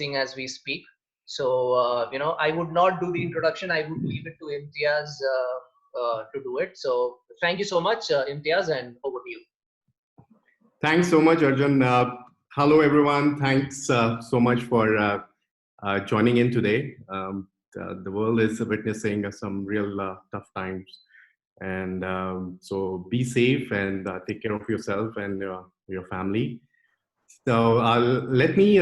as we speak. So, I would not do the introduction. I would leave it to Imtiaz to do it. So thank you so much, Imtiaz, and over to you. Thanks so much, Arjun. Hello, everyone. Thanks so much for joining in today. The world is witnessing some real tough times. And so be safe and take care of yourself and your family. So let me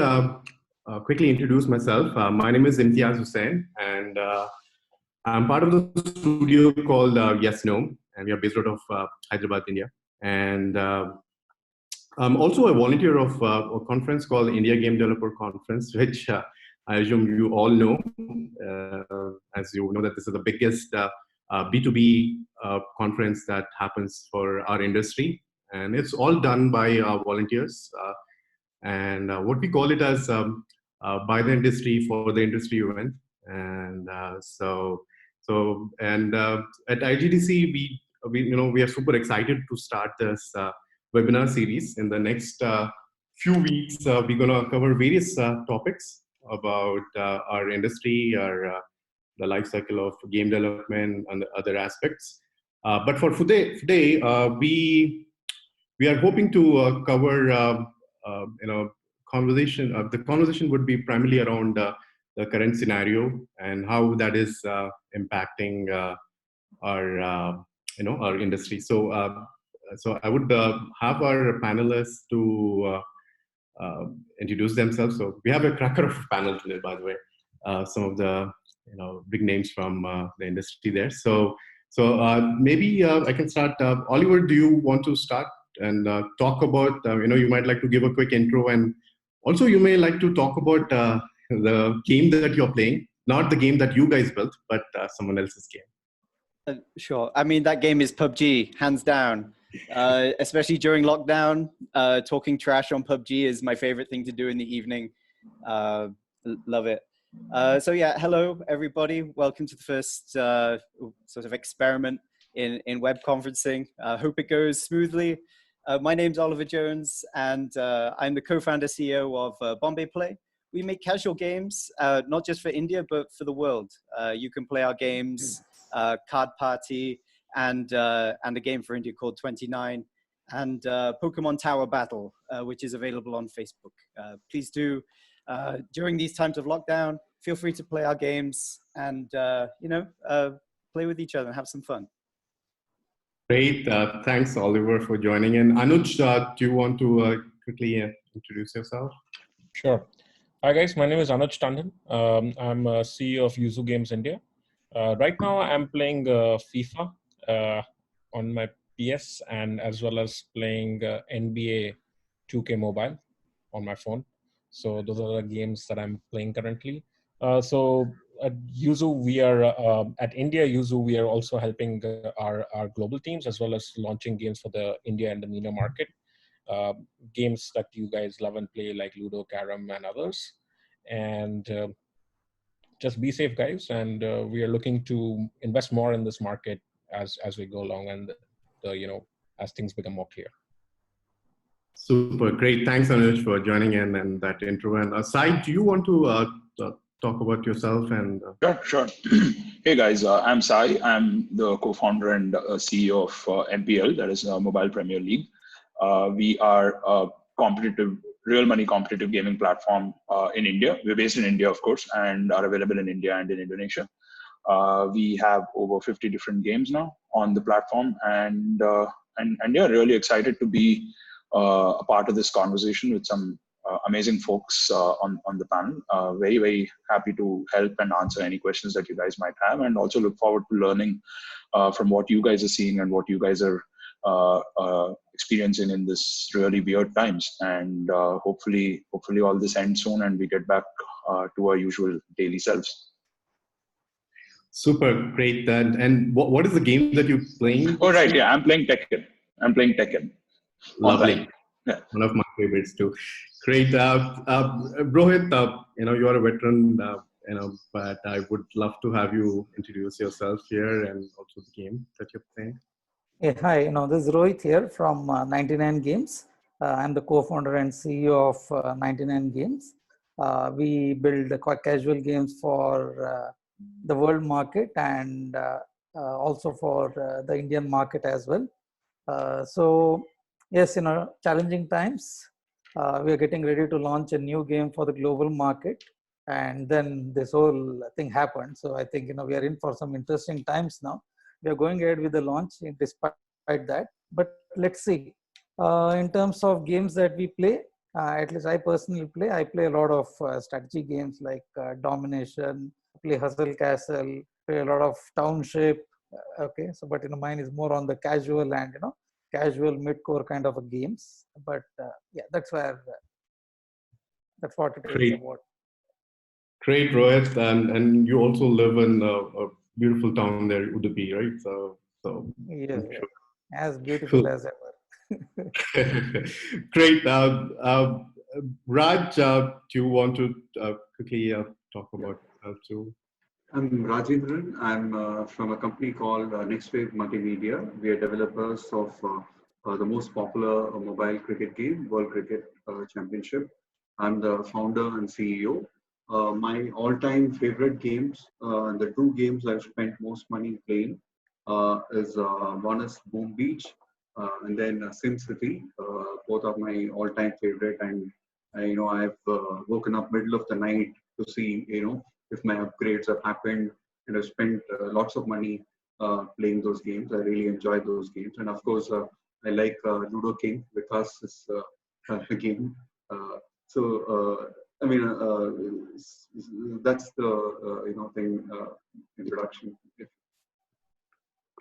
quickly introduce myself. My name is Imtiaz Hussain, and I'm part of the studio called YesGnome, and we are based out of Hyderabad, India. And I'm also a volunteer of a conference called India Game Developer Conference, which I assume you all know. As you know, that this is the biggest B2B conference that happens for our industry. And it's all done by volunteers. And what we call it as by the industry for the industry event. And at IGDC, we are super excited to start this webinar series. In the next few weeks, we're going to cover various topics about our industry, the life cycle of game development, and the other aspects. But for today, we are hoping to cover conversation. The conversation would be primarily around the current scenario and how that is impacting our industry. So I would have our panelists to introduce themselves. So we have a cracker of a panel today, by the way. Some of the big names from the industry there. So maybe I can start. Oliver, do you want to start and talk about? You might like to give a quick intro, and also you may like to talk about the game that you're playing, not the game that you guys built, but someone else's game. Sure. I mean, that game is PUBG, hands down. Especially during lockdown, talking trash on PUBG is my favorite thing to do in the evening. Love it. So yeah, hello everybody. Welcome to the first sort of experiment in web conferencing. Hope it goes smoothly. My name's Oliver Jones, and I'm the co-founder CEO of BombayPlay. We make casual games, not just for India, but for the world. You can play our games, Card Party, and a game for India called 29, and Pokemon Tower Battle, which is available on Facebook. Please do, during these times of lockdown, feel free to play our games and, play with each other and have some fun. Great. Thanks, Oliver, for joining in. Anuj, do you want to quickly introduce yourself? Sure. Hi, guys. My name is Anuj Tandon. I'm CEO of Yozoo Games India. Right now, I'm playing FIFA on my PS, and as well as playing NBA 2K Mobile on my phone. So those are the games that I'm playing currently. So at Yozoo, we are at India Yozoo. We are also helping our global teams, as well as launching games for the India and the MENA market. Games that you guys love and play, like Ludo, Carom, and others. And just be safe, guys. And we are looking to invest more in this market as we go along, and as things become more clear. Super great. Thanks, Anuj, for joining in and that intro. And Sai, do you want to talk about yourself? And Sure. Hey guys, I'm Sai. I'm the co-founder and CEO of MPL, that is Mobile Premier League. We are a real money competitive gaming platform in India. We're based in India, of course, and are available in India and in Indonesia. We have over 50 different games now on the platform, and yeah, really excited to be a part of this conversation with some amazing folks on the panel. Very, very happy to help and answer any questions that you guys might have, and also look forward to learning from what you guys are seeing and what you guys are experiencing in this really weird times. And hopefully all this ends soon and we get back to our usual daily selves. Super great. And what is the game that you're playing? Oh, right. Yeah, I'm playing Tekken. Lovely. Yeah. One of my favorites too. Great. Rohith, you are a veteran, but I would love to have you introduce yourself here and also the game that you're playing. Hey, hi. This is Rohith here from 99 Games. I'm the co-founder and CEO of 99 Games. We build casual games for the world market and also for the Indian market as well. So yes, challenging times. We are getting ready to launch a new game for the global market, and then this whole thing happened. So I think we are in for some interesting times now. We are going ahead with the launch despite that. But let's see. In terms of games that we play, at least I personally play. I play a lot of strategy games like Domination. Play Hustle Castle. Play a lot of Township. Okay, so but mine is more on the casual and casual mid-core kind of a games. But yeah, that's what it is Great. about. Great, Rohith, and you also live in a beautiful town there, Udupi, right? So Yes, I'm sure. as beautiful as ever. Great. Raj, do you want to quickly talk about too? I'm Rajendran. I'm from a company called Nextwave Multimedia. We are developers of the most popular mobile cricket game, World Cricket Championship. I'm the founder and CEO. My all-time favorite games, the two games I've spent most money playing, is one is Boom Beach and then SimCity. Both are my all-time favorite, and I've woken up middle of the night to see if my upgrades have happened. Spent lots of money playing those games. I really enjoy those games, and of course, I like Ludo King because it's a game. I mean, that's the thing. Introduction.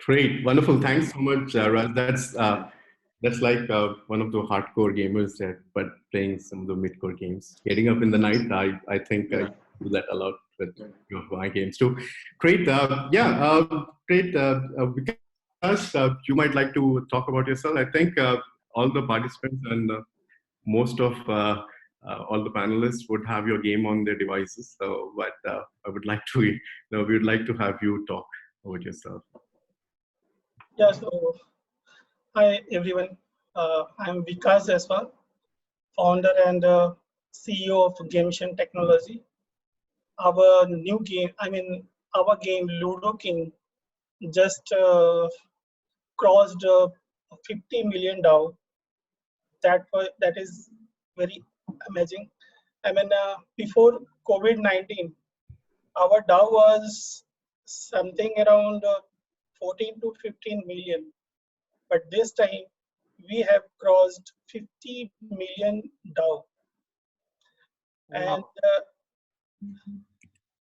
Great, wonderful. Thanks so much, Raj. That's like one of the hardcore gamers that, but playing some of the mid-core games. Getting up in the night, I think I do that a lot with my games too. Great, great. Vikash, you might like to talk about yourself. I think all the participants and most of all the panelists would have your game on their devices. So, but I would like to, we would like to have you talk about yourself. Yeah, so hi everyone. I'm Vikash Jaiswal, founder and CEO of Gametion Technology. Our new game, our game Ludo King just crossed 50 million DAO. That is very amazing. Before COVID-19, our DAO was something around 14 to 15 million. But this time we have crossed 50 million DAO. Wow.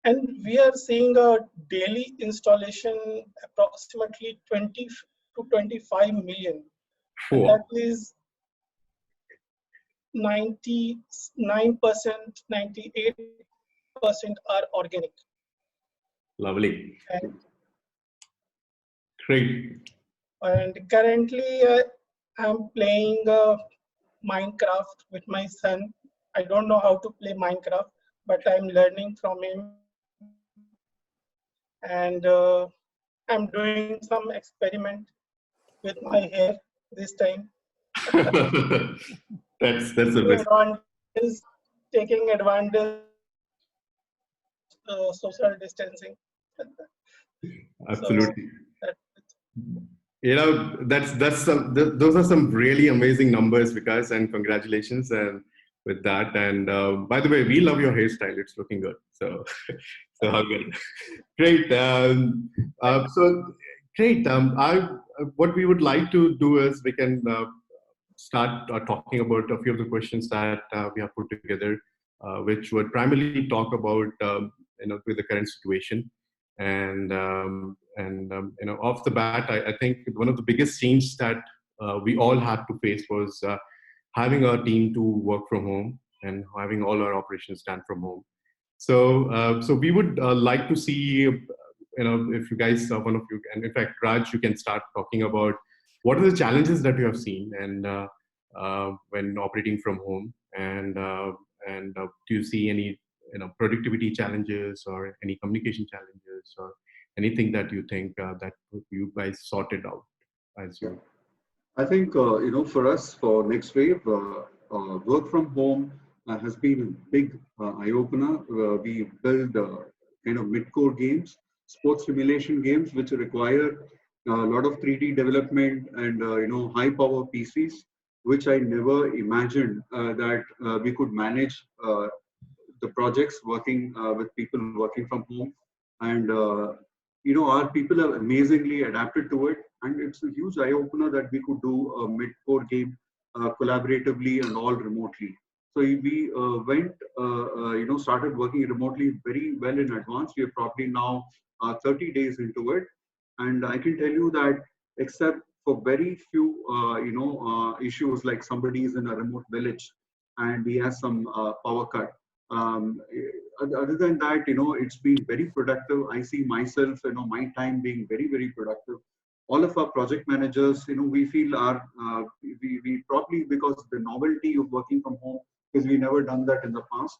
And we are seeing a daily installation approximately 20 to 25 million. And that is 99%, 98% are organic. Lovely. Great. And currently I'm playing Minecraft with my son. I don't know how to play Minecraft, but I'm learning from him. And I'm doing some experiment with my hair this time. that's the best. Taking advantage social distancing. Absolutely. So, those are some really amazing numbers, Vikas, and congratulations and with that. And by the way, we love your hairstyle; it's looking good. So how good. Great. So great. What we would like to do is we can start talking about a few of the questions that we have put together, which would primarily talk about with the current situation. And off the bat, I think one of the biggest changes that we all had to face was having our team to work from home and having all our operations done from home. So we would like to see, if you guys, one of you, and in fact, Raj, you can start talking about what are the challenges that you have seen and when operating from home, and do you see any productivity challenges or any communication challenges or anything that you think that you guys sorted out as you? I think for us, for Nextwave, work from home has been a big eye-opener. We build kind of mid-core games, sports simulation games, which require a lot of 3D development and high-power PCs, which I never imagined that we could manage the projects working with people working from home. And our people have amazingly adapted to it, and it's a huge eye-opener that we could do a mid-core game collaboratively and all remotely. So we started working remotely very well in advance. We are probably now 30 days into it, and I can tell you that except for very few issues, like somebody is in a remote village and he has some power cut. Other than that, it's been very productive. I see myself, my time being very, very productive. All of our project managers, we feel are, we probably, because the novelty of working from home, because we never done that in the past.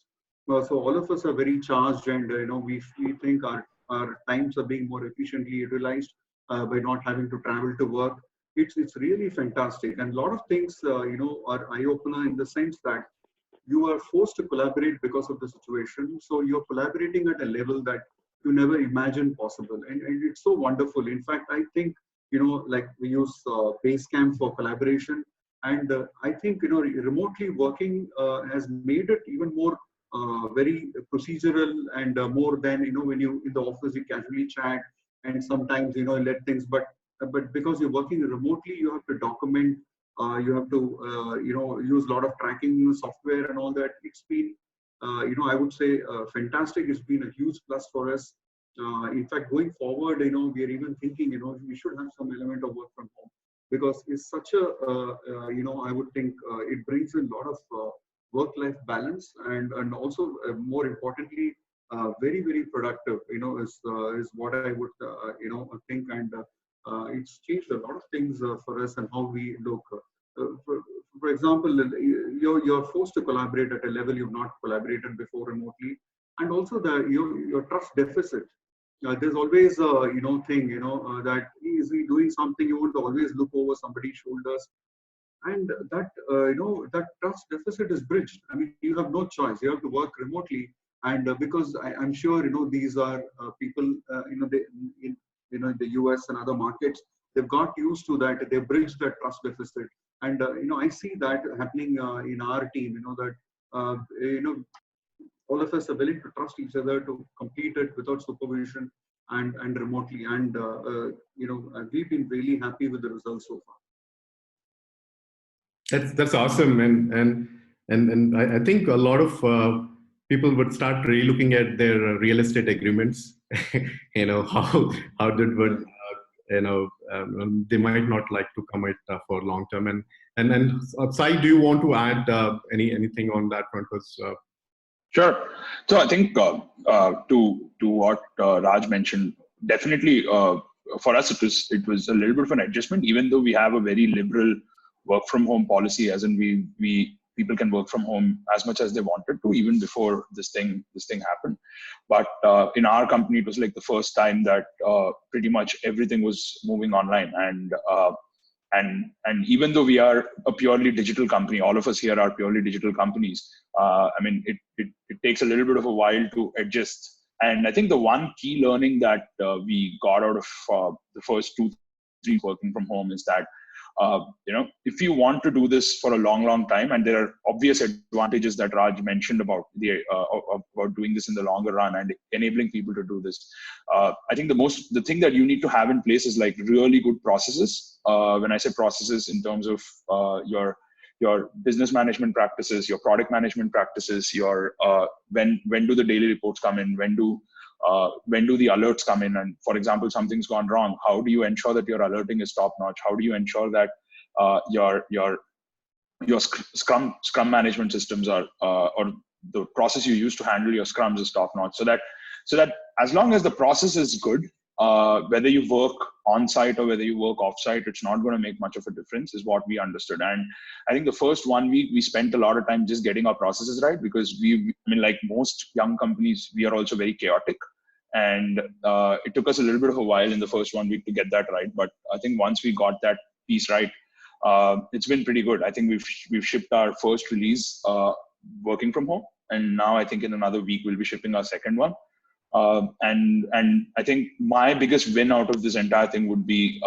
So all of us are very charged, and we think our times are being more efficiently utilized by not having to travel to work. It's really fantastic, and a lot of things are eye-opener in the sense that you are forced to collaborate because of the situation. So you're collaborating at a level that you never imagined possible, and it's so wonderful. In fact, I think like we use Basecamp for collaboration, and I think remotely working has made it even more very procedural, and more than when you in the office you casually chat and sometimes let things, but because you're working remotely, you have to document, you have to use a lot of tracking software and all that. It's been I would say fantastic. It's been a huge plus for us. In fact, going forward, we are even thinking we should have some element of work from home, because it's such a I would think it brings in a lot of work-life balance, and also more importantly, very, very productive, is what I would think, and it's changed a lot of things for us and how we look. For example, you're forced to collaborate at a level you've not collaborated before remotely, and also your trust deficit. There's always a thing that is he doing something, you want to always look over somebody's shoulders, and that that trust deficit is bridged. I mean, you have no choice, you have to work remotely, and because I'm sure these are people in the US and other markets, they've got used to that, they bridge that trust deficit, and I see that happening in our team, that all of us are willing to trust each other to complete it without supervision and remotely, and we've been really happy with the results so far. That's awesome, and I think a lot of people would start really looking at their real estate agreements. How did what they might not like to commit for long term. And then Sai, do you want to add anything on that front? Sure. So I think to what Raj mentioned, definitely for us it was a little bit of an adjustment, even though we have a very liberal work from home policy, as in we people can work from home as much as they wanted to, even before this thing happened. But in our company, it was like the first time that pretty much everything was moving online, and even though we are a purely digital company, all of us here are purely digital companies. I mean, it takes a little bit of a while to adjust. And I think the one key learning that we got out of the first 2-3 working from home is that if you want to do this for a long time, and there are obvious advantages that Raj mentioned about about doing this in the longer run and enabling people to do this. I think the thing that you need to have in place is like really good processes. When I say processes, in terms of your business management practices, your product management practices, your when do the daily reports come in, when do the alerts come in, and for example, something's gone wrong, how do you ensure that your alerting is top notch? How do you ensure that your scrum management systems are or the process you use to handle your scrums is top notch, so that as long as the process is good, whether you work on site or whether you work off site, it's not going to make much of a difference, is what we understood. And I think the first 1 week we spent a lot of time just getting our processes right, because like most young companies, we are also very chaotic, and it took us a little bit of a while in the first 1 week to get that right. But I think once we got that piece right, it's been pretty good. I think we've shipped our first release working from home. And now I think in another week, we'll be shipping our second one. And I think my biggest win out of this entire thing would be,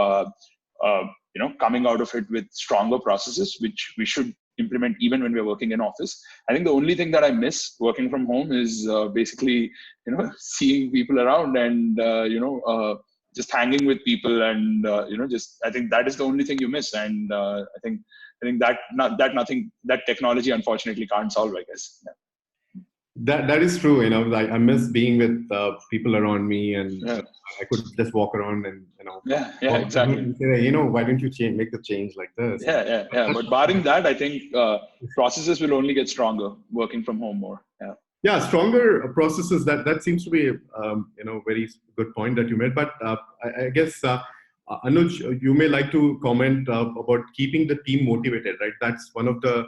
coming out of it with stronger processes, which we should implement even when we're working in office. I think the only thing that I miss working from home is basically, seeing people around and, just hanging with people and, I think that is the only thing you miss. And I think that technology unfortunately can't solve, I guess. Yeah. That is true. I miss being with people around me, and I could just walk around and exactly. And say, why don't you make the change like this? Yeah. But barring that, I think processes will only get stronger working from home more. Yeah, stronger processes. That seems to be very good point that you made. But I guess Anuj, you may like to comment about keeping the team motivated. Right, that's one of the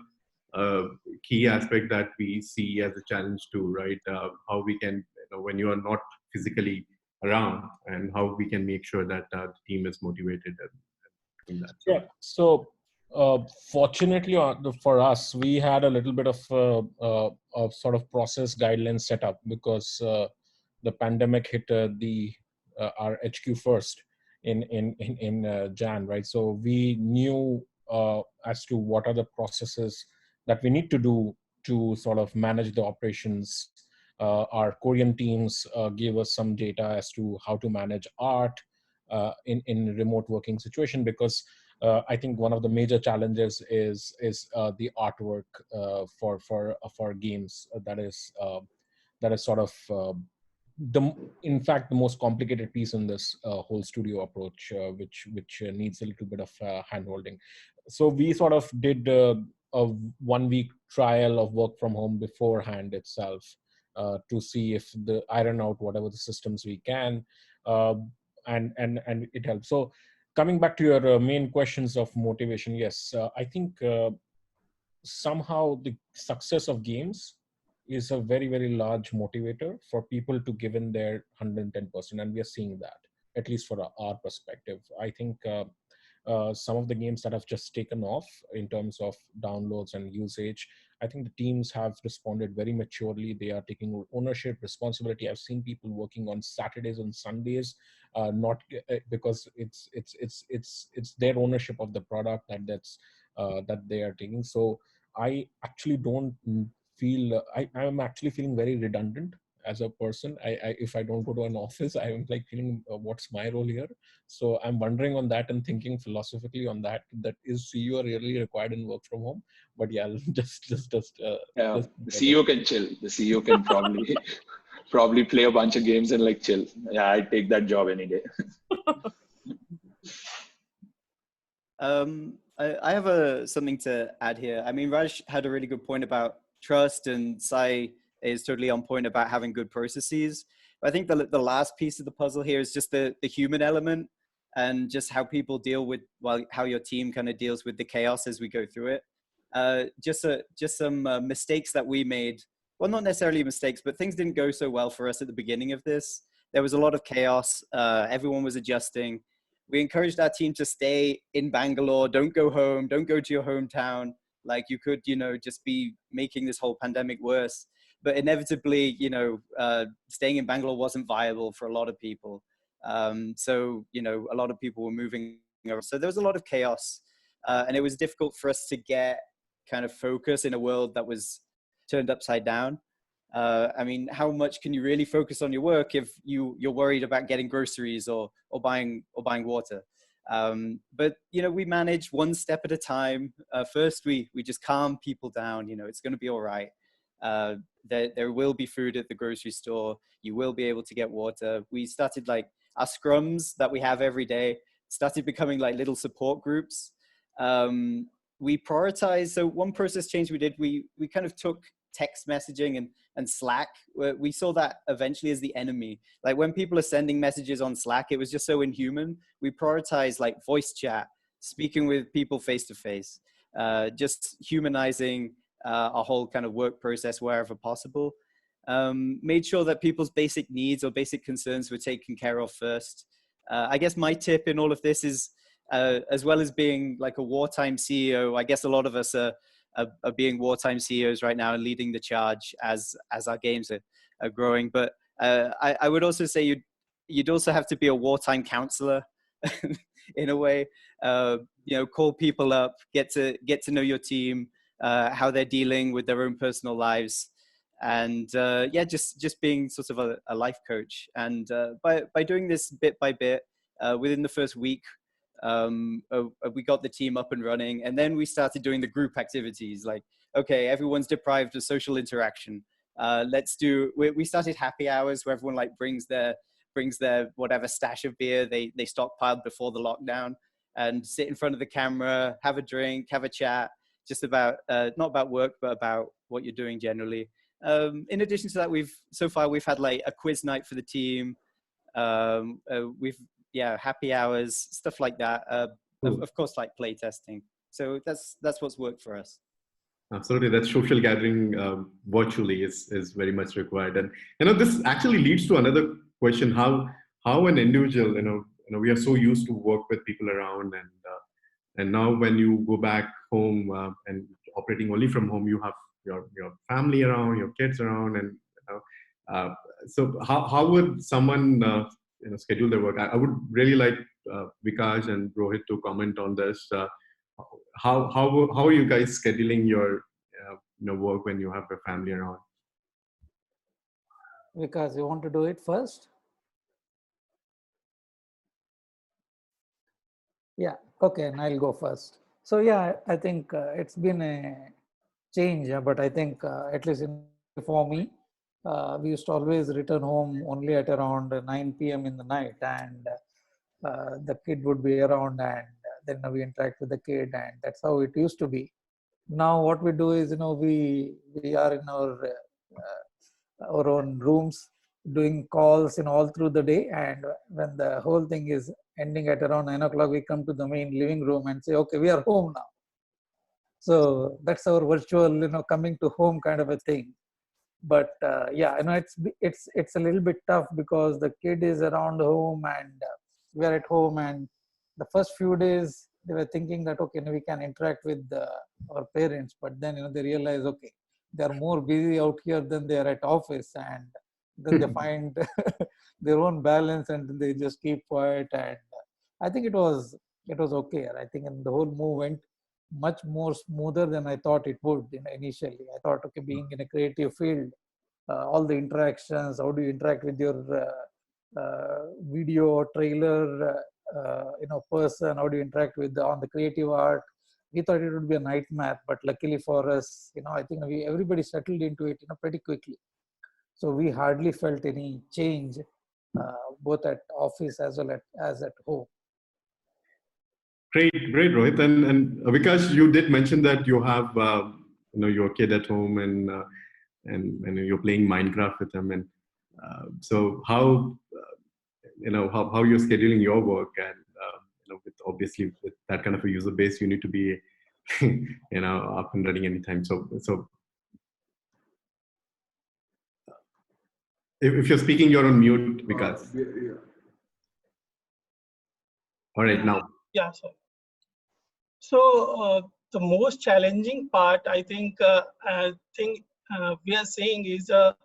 key aspect that we see as a challenge too, right? How we can, when you are not physically around, and how we can make sure that the team is motivated and that. Yeah. So fortunately for us, we had a little bit of sort of process guidelines set up because the pandemic hit our HQ first in Jan, right? So we knew as to what are the processes that we need to do to sort of manage the operations. Our Korean teams gave us some data as to how to manage art in remote working situation, because I think one of the major challenges is the artwork for games. That is sort of in fact the most complicated piece in this whole studio approach, which needs a little bit of hand holding. So we sort of did a 1 week trial of work from home beforehand itself to see if iron out whatever the systems we can, and it helps. So coming back to your main questions of motivation, yes, I think somehow the success of games is a very, very large motivator for people to give in their 110%. And we are seeing that, at least for our perspective. I think some of the games that have just taken off in terms of downloads and usage, I think the teams have responded very maturely. They are taking ownership, responsibility. I've seen people working on Saturdays and Sundays, not because it's their ownership of the product that they are taking. So I actually don't feel, I'm actually feeling very redundant as a person. If I don't go to an office, I'm like feeling what's my role here? So I'm wondering on that and thinking philosophically on that is CEO really required in work from home? But yeah, just the CEO can chill. The CEO can probably play a bunch of games and like chill. Yeah, I'd take that job any day. I have something to add here. I mean, Raj had a really good point about trust, and Sai is totally on point about having good processes. But I think the last piece of the puzzle here is just the human element, and just how people deal with, how your team kind of deals with the chaos as we go through it. Just some mistakes that we made. Well, not necessarily mistakes, but things didn't go so well for us at the beginning of this. There was a lot of chaos. Everyone was adjusting. We encouraged our team to stay in Bangalore. Don't go home. Don't go to your hometown. Like you could, just be making this whole pandemic worse. But inevitably, staying in Bangalore wasn't viable for a lot of people. So, a lot of people were moving over. So there was a lot of chaos. And it was difficult for us to get kind of focus in a world that was turned upside down. I mean, how much can you really focus on your work if you're worried about getting groceries or buying water? But we manage one step at a time. First, we just calm people down. It's going to be all right. There will be food at the grocery store. You will be able to get water. We started like our scrums that we have every day started becoming like little support groups. We prioritized. So one process change we did, we kind of took text messaging and Slack. We saw that eventually as the enemy. Like when people are sending messages on Slack, it was just so inhuman. We prioritized like voice chat, speaking with people face to face, just humanizing our whole kind of work process wherever possible. Made sure that people's basic needs or basic concerns were taken care of first. I guess my tip in all of this is, as well as being like a wartime CEO, I guess a lot of us are are being wartime CEOs right now and leading the charge as our games are growing. But I would also say you'd also have to be a wartime counselor in a way. Call people up, get to know your team, how they're dealing with their own personal lives, and just being sort of a life coach. And by doing this bit by bit, within the first week, we got the team up and running, and then we started doing the group activities. Like, okay, everyone's deprived of social interaction. We started happy hours where everyone like brings their whatever stash of beer they stockpiled before the lockdown, and sit in front of the camera, have a drink, have a chat, just about not about work, but about what you're doing generally. In addition to that, we've had like a quiz night for the team. Happy hours, stuff like that. Of course, like play testing. So that's what's worked for us. Absolutely, that social gathering virtually is very much required. And this actually leads to another question: how an individual, we are so used to work with people around, and now when you go back home and operating only from home, you have your family around, your kids around, and so how would someone schedule their work? I would really like Vikash and Rohith to comment on this. How are you guys scheduling your work when you have your family around? Vikash, you want to do it first? Yeah, okay, and I'll go first. So yeah, I think it's been a change, but I think at least for me, we used to always return home only at around 9 p.m. in the night, and the kid would be around, and then we interact with the kid, and that's how it used to be. Now what we do is, we are in our own rooms doing calls all through the day, and when the whole thing is ending at around 9 o'clock, we come to the main living room and say, okay, we are home now. So that's our virtual coming to home kind of a thing. But it's a little bit tough because the kid is around home, and we are at home, and the first few days they were thinking that okay, we can interact with our parents, but then they realize, okay, they are more busy out here than they are at office, and then they find their own balance, and they just keep quiet. And I think it was okay. I think the whole move went much more smoother than I thought it would. Initially, I thought, okay, being in a creative field, all the interactions, how do you interact with your video or trailer person, how do you interact with on the creative art? We thought it would be a nightmare, but luckily for us, I think everybody settled into it pretty quickly. So we hardly felt any change, both at office as well as at home. Great, Rohith. And Vikash, you did mention that you have your kid at home, and you're playing Minecraft with them, and so how you're scheduling your work, and obviously with that kind of a user base, you need to be up and running anytime. So if you're speaking, you're on mute, Vikash. Yeah. All right, now. Yeah, sir. So the most challenging part, I think we are saying is not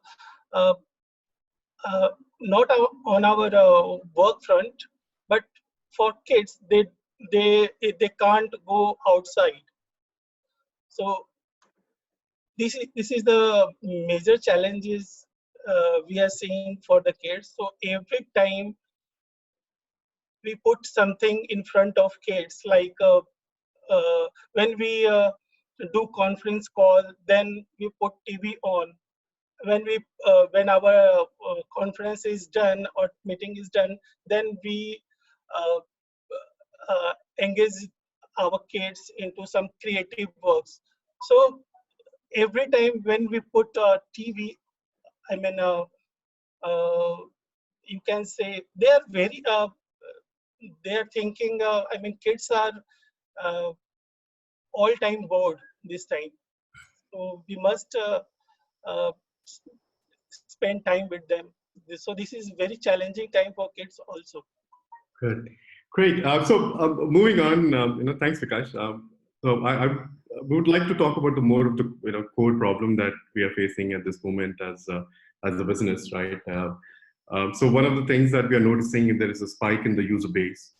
on our work front, but for kids, they can't go outside. So this is the major challenges we are seeing for the kids. So every time we put something in front of kids, like when we do conference call, then we put TV on. When our conference is done or meeting is done, then we engage our kids into some creative works. So every time when we put TV, I mean, you can say they are very, they are thinking, I mean, kids are all time bored this time. So we must spend time with them. So this is very challenging time for kids also. Good, great. So moving on, thanks, Vikash. So we would like to talk about the more of the core problem that we are facing at this moment as a business, right? So one of the things that we are noticing is there is a spike in the user base,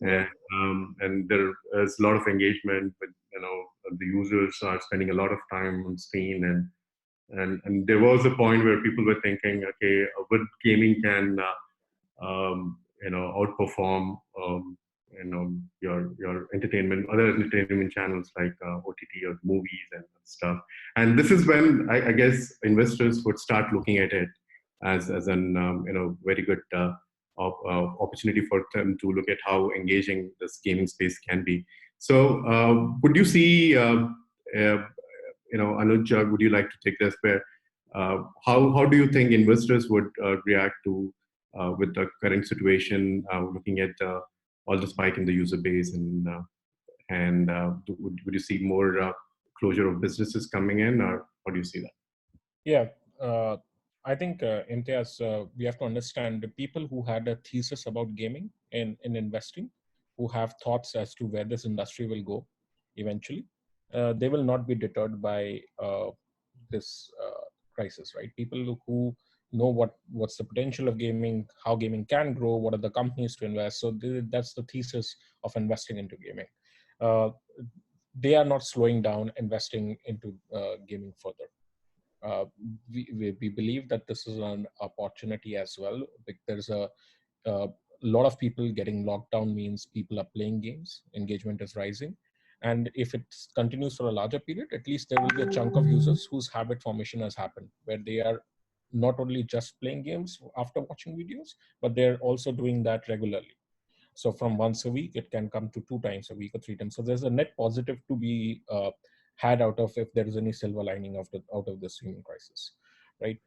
and there is a lot of engagement. With, the users are spending a lot of time on screen, and there was a point where people were thinking, okay, what gaming can outperform your other entertainment channels like OTT or movies and stuff. And this is when I guess investors would start looking at it as an very good opportunity for them to look at how engaging this gaming space can be. So would you see, Anuj, would you like to take this? Where how do you think investors would react to with the current situation, looking at all the spike in the user base, and would you see more closure of businesses coming in, or how do you see that? Yeah, I think Imtiaz, we have to understand the people who had a thesis about gaming in investing, who have thoughts as to where this industry will go eventually, they will not be deterred by this crisis, right? People who know what's the potential of gaming, how gaming can grow, what are the companies to invest. So that's the thesis of investing into gaming. They are not slowing down investing into gaming further. We believe that this is an opportunity as well. Like there's a lot of people getting locked down means people are playing games, engagement is rising. And if it continues for a larger period, at least there will be a chunk of users whose habit formation has happened, where they are not only just playing games after watching videos, but they're also doing that regularly. So from once a week, it can come to 2 times a week or 3 times. So there's a net positive to be had out of if there is any silver lining out of this human crisis, right?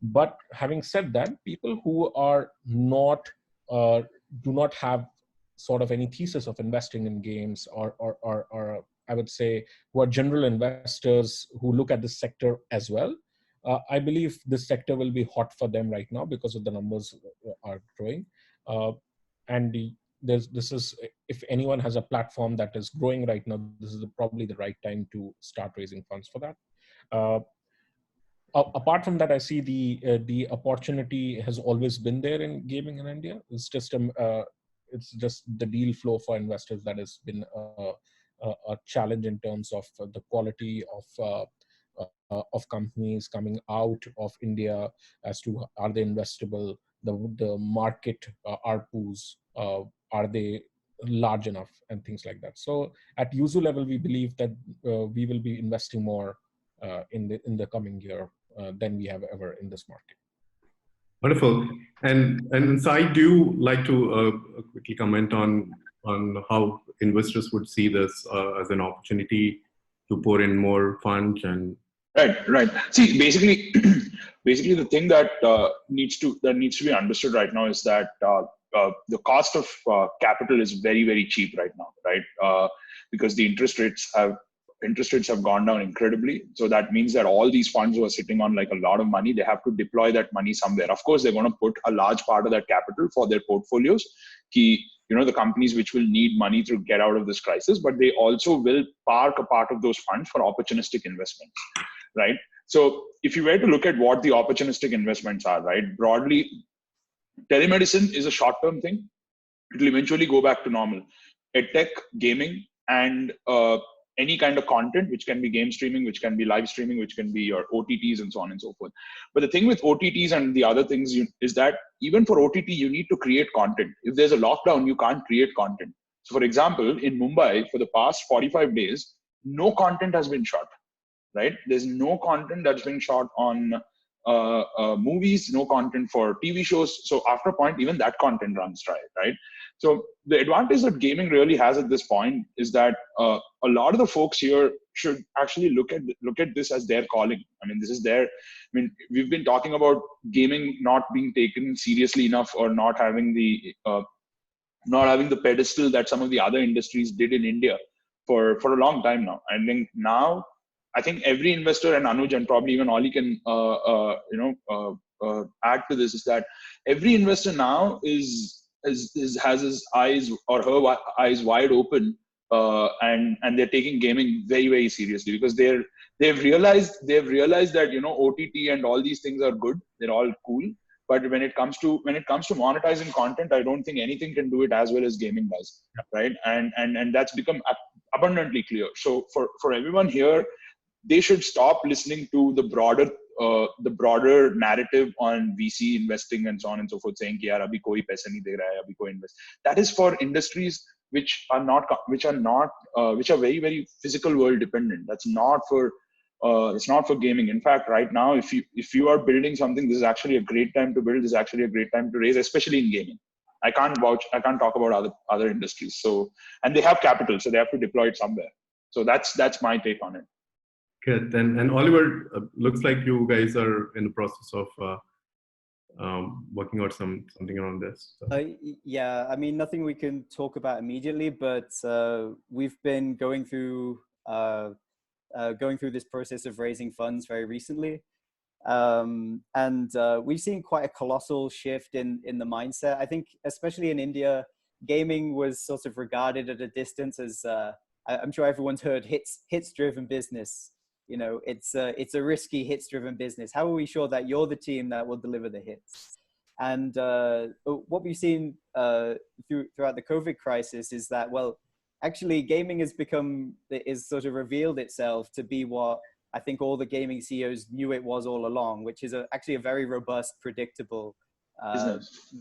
But having said that, people who are not do not have sort of any thesis of investing in games, or I would say who are general investors who look at this sector as well, I believe this sector will be hot for them right now because of the numbers are growing, and this is, if anyone has a platform that is growing right now, this is probably the right time to start raising funds for that. Apart from that, I see the opportunity has always been there in gaming in India. It's just the deal flow for investors that has been a challenge in terms of the quality of companies coming out of India as to are they investable, the market ARPUs, are they large enough, and things like that. So at Yozoo level, we believe that we will be investing more in the coming year than we have ever in this market. Wonderful. And Sai, do you like to quickly comment on how investors would see this as an opportunity to pour in more funds? And Right. See, basically the thing that needs to be understood right now is that the cost of capital is very, very cheap right now, right? Because the interest rates have gone down incredibly. So that means that all these funds who are sitting on like a lot of money, they have to deploy that money somewhere. Of course, they're going to put a large part of that capital for their portfolios, the companies which will need money to get out of this crisis, but they also will park a part of those funds for opportunistic investments, right? So if you were to look at what the opportunistic investments are, right, broadly, telemedicine is a short-term thing. It will eventually go back to normal. EdTech, gaming, and any kind of content, which can be game streaming, which can be live streaming, which can be your OTTs and so on and so forth. But the thing with OTTs and the other things is that even for OTT, you need to create content. If there's a lockdown, you can't create content. So for example, in Mumbai, for the past 45 days, no content has been shot, right? There's no content that's been shot on movies, no content for TV shows. So after a point, even that content runs dry, right? So the advantage that gaming really has at this point is that a lot of the folks here should actually look at this as their calling. I mean, we've been talking about gaming not being taken seriously enough, or not having the pedestal that some of the other industries did in India for a long time now. I think every investor, and Anuj and probably even Ollie can add to this, is that every investor now has his eyes or her eyes wide open and they're taking gaming very, very seriously, because they've realized that, you know, OTT and all these things are good. They're all cool. But when it comes to monetizing content, I don't think anything can do it as well as gaming does, right? And that's become abundantly clear. So for everyone here, they should stop listening to the broader narrative on VC investing and so on and so forth, saying कि यार अभी कोई पैसा नहीं दे रहा है, अभी कोई invest. That is for industries which are very, very physical world dependent. That's not for it's not for gaming. In fact, right now, if you are building something, this is actually a great time to build. This is actually a great time to raise, especially in gaming. I can't talk about other industries. So, and they have capital, so they have to deploy it somewhere. So that's my take on it. Good. And Oliver, looks like you guys are in the process of working out something around this. So. Yeah, I mean, nothing we can talk about immediately, but we've been going through this process of raising funds very recently. And we've seen quite a colossal shift in the mindset. I think, especially in India, gaming was sort of regarded at a distance as, I'm sure everyone's heard hits-driven business. You know, it's a risky hits-driven business. How are we sure that you're the team that will deliver the hits? And what we've seen throughout the COVID crisis is that, well, actually gaming is sort of revealed itself to be what I think all the gaming CEOs knew it was all along, which is actually a very robust, predictable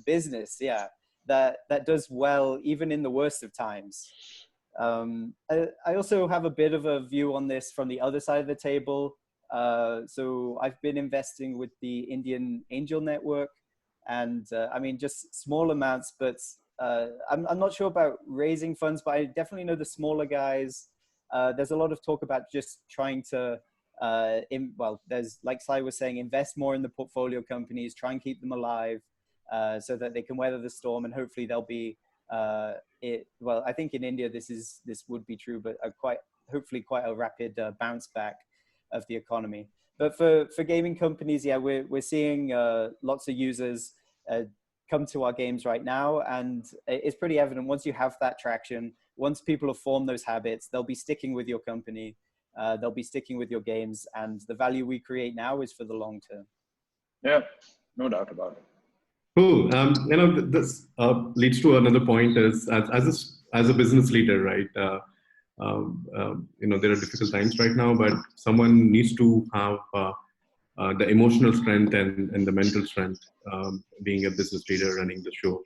business. Yeah, that does well even in the worst of times. I also have a bit of a view on this from the other side of the table. So I've been investing with the Indian Angel Network, and I mean, just small amounts, but I'm not sure about raising funds, but I definitely know the smaller guys. There's a lot of talk about just trying to, there's, like Sai was saying, invest more in the portfolio companies, try and keep them alive so that they can weather the storm, and hopefully they'll be, well, I think in India this would be true, but hopefully quite a rapid bounce back of the economy. But for gaming companies, yeah, we're seeing lots of users come to our games right now, and it's pretty evident once you have that traction, once people have formed those habits, they'll be sticking with your company, they'll be sticking with your games, and the value we create now is for the long term. Yeah, no doubt about it. Cool. You know, this leads to another point: is as a business leader, right? You know, there are difficult times right now, but someone needs to have the emotional strength and the mental strength, being a business leader running the show.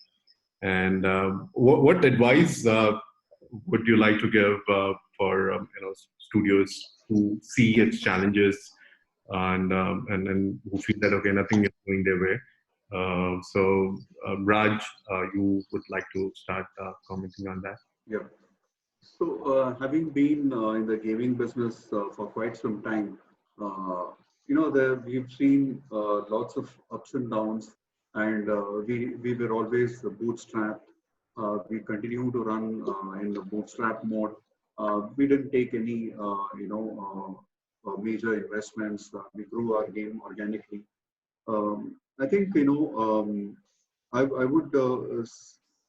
And what advice would you like to give for you know, studios who see its challenges and who feel that okay, nothing is going their way? So Raj, you would like to start commenting on that? Yeah. So having been in the gaming business for quite some time, you know, we've seen lots of ups and downs, and we were always bootstrapped. We continue to run in the bootstrap mode. We didn't take any, you know, major investments. We grew our game organically. I think, you know, I would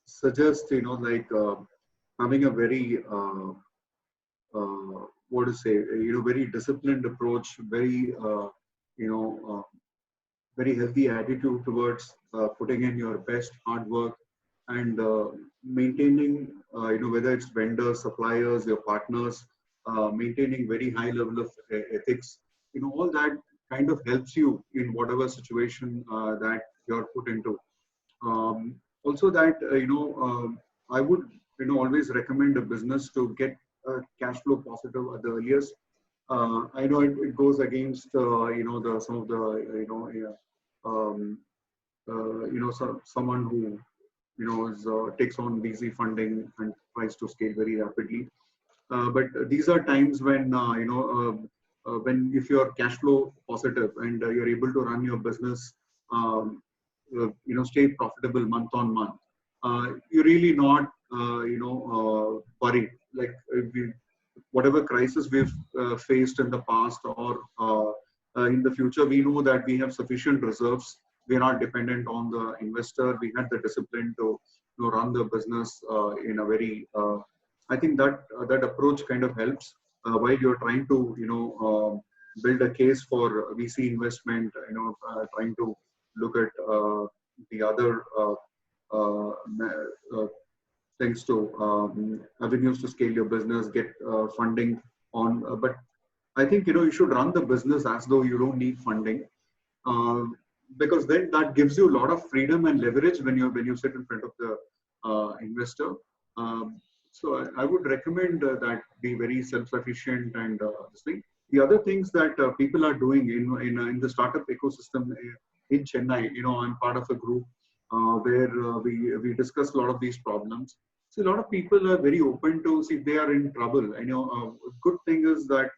suggest, you know, like having a very what to say, you know, very disciplined approach, very you know, very healthy attitude towards putting in your best hard work and maintaining, you know, whether it's vendors, suppliers, your partners, maintaining very high level of ethics. You know, all that kind of helps you in whatever situation that you're put into. Also that, you know, I would, you know, always recommend a business to get cash flow positive at the earliest. I know it goes against, you know, some of the, you know, someone who, you know, takes on VC funding and tries to scale very rapidly. But these are times when, you know, when if you're cash flow positive and you're able to run your business, you know, stay profitable month on month, you're really not, you know, worried. Like whatever crisis we've faced in the past or in the future, we know that we have sufficient reserves. We're not dependent on the investor. We had the discipline to run the business in a very, I think that approach kind of helps while you're trying to build a case for VC investment. Trying to look at the other things to avenues to scale your business, get funding on. But I think you should run the business as though you don't need funding, because then that gives you a lot of freedom and leverage when you sit in front of the investor. So I would recommend that be very self-sufficient and this thing. The other things that people are doing in the startup ecosystem in Chennai, I'm part of a group where we discuss a lot of these problems. So a lot of people are very open to see if they are in trouble. A good thing is that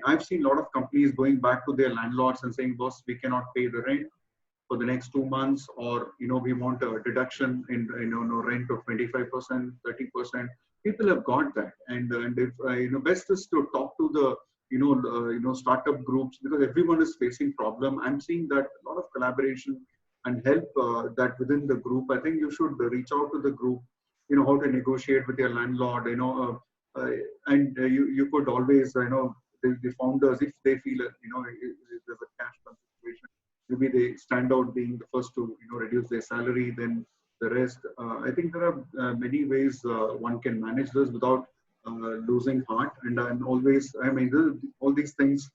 I've seen a lot of companies going back to their landlords and saying, boss, we cannot pay the rent for the next 2 months, or we want a deduction in rent of 25%, 30%. People have got that, and if best is to talk to the startup groups, because everyone is facing problem. I'm seeing that a lot of collaboration and help that within the group. I think you should reach out to the group, how to negotiate with your landlord, and you could always, the founders, if they feel if there's a cash situation, maybe they stand out being the first to reduce their salary, then the rest. I think there are many ways one can manage this without losing heart. And all these things,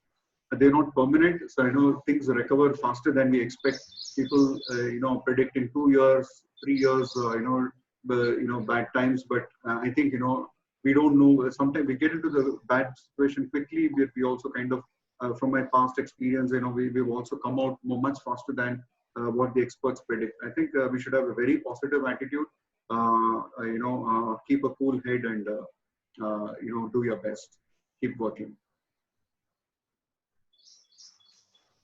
they're not permanent. So I know things recover faster than we expect. People, predict in 2 years, 3 years, bad times. But I think, we don't know. Sometimes we get into the bad situation quickly. We also kind of, from my past experience, we've also come out much faster than what the experts predict. I think we should have a very positive attitude. Keep a cool head and do your best. Keep working.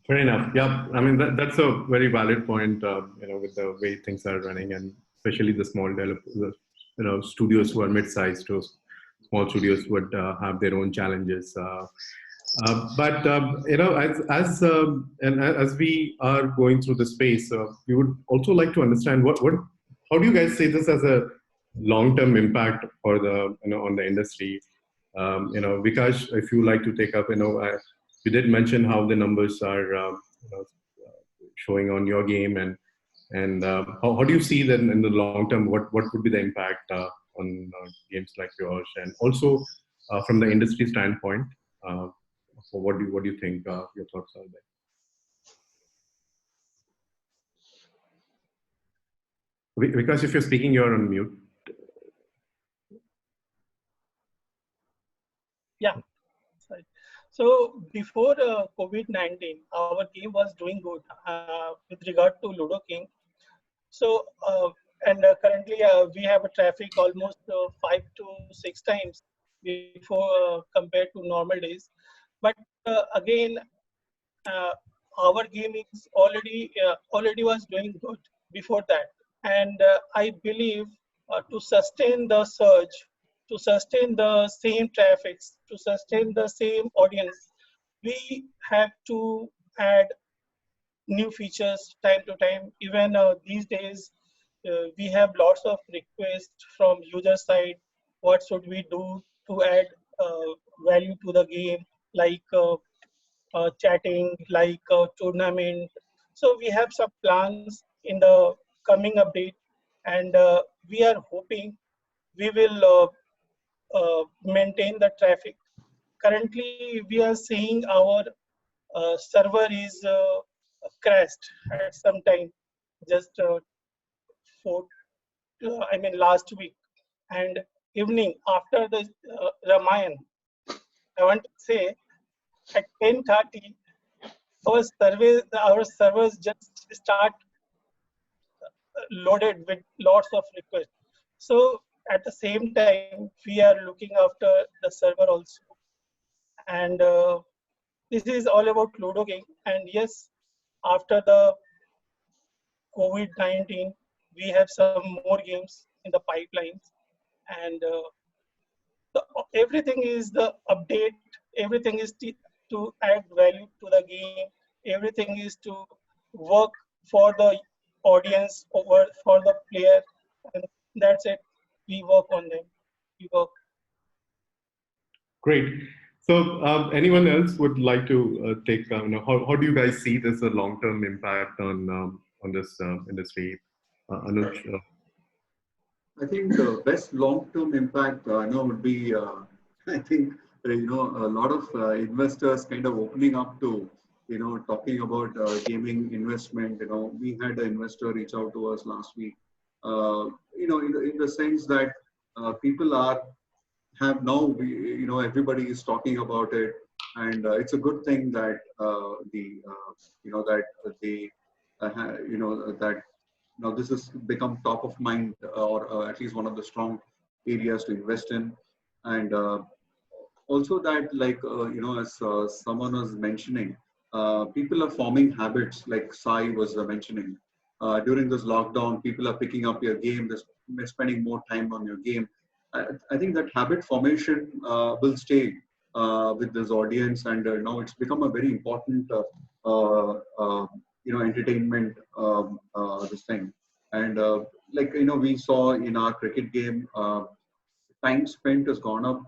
Fair enough. Yeah, I mean that's a very valid point. With the way things are running, and especially the small developers, studios who are mid-sized, to small studios would have their own challenges. But as we are going through the space, we would also like to understand how do you guys see this as a long-term impact for the on the industry? Vikash, if you like to take up, you did mention how the numbers are showing on your game, and how do you see then in the long term? What would be the impact on games like yours, and also from the industry standpoint? What do you think your thoughts are there? Because if you're speaking, you're on mute. Yeah. Sorry. So before COVID-19, our game was doing good with regard to Ludo King. So currently we have a traffic almost 5 to 6 times before compared to normal days. But again, our game is already was doing good before that, and I believe to sustain the surge, to sustain the same traffic, to sustain the same audience, we have to add new features time to time. Even these days, we have lots of requests from user side. What should we do to add value to the game, like chatting, like tournament. So we have some plans in the coming update, and we are hoping we will maintain the traffic. Currently, we are seeing our server is crashed at some time, just last week, and evening after the Ramayan. I want to say at 10:30, our servers just start loaded with lots of requests. So at the same time, we are looking after the server also. And this is all about Ludo game. And yes, after the COVID-19, we have some more games in the pipelines. And everything is the update. Everything is to add value to the game. Everything is to work for the audience, for the player, and that's it. We work on them. We work. Great. So, anyone else would like to take? How do you guys see this long-term impact on this industry? Anuj. I think the best long-term impact, would be, I think, a lot of investors kind of opening up to, talking about gaming investment. We had an investor reach out to us last week. In the sense that people have now, everybody is talking about it, and it's a good thing that that now this has become top of mind, or at least one of the strong areas to invest in. And also that, like, as someone was mentioning, people are forming habits, like Sai was mentioning. During this lockdown, people are picking up your game, they're spending more time on your game. I think that habit formation will stay with this audience, and now it's become a very important entertainment, this thing. And we saw in our cricket game, time spent has gone up.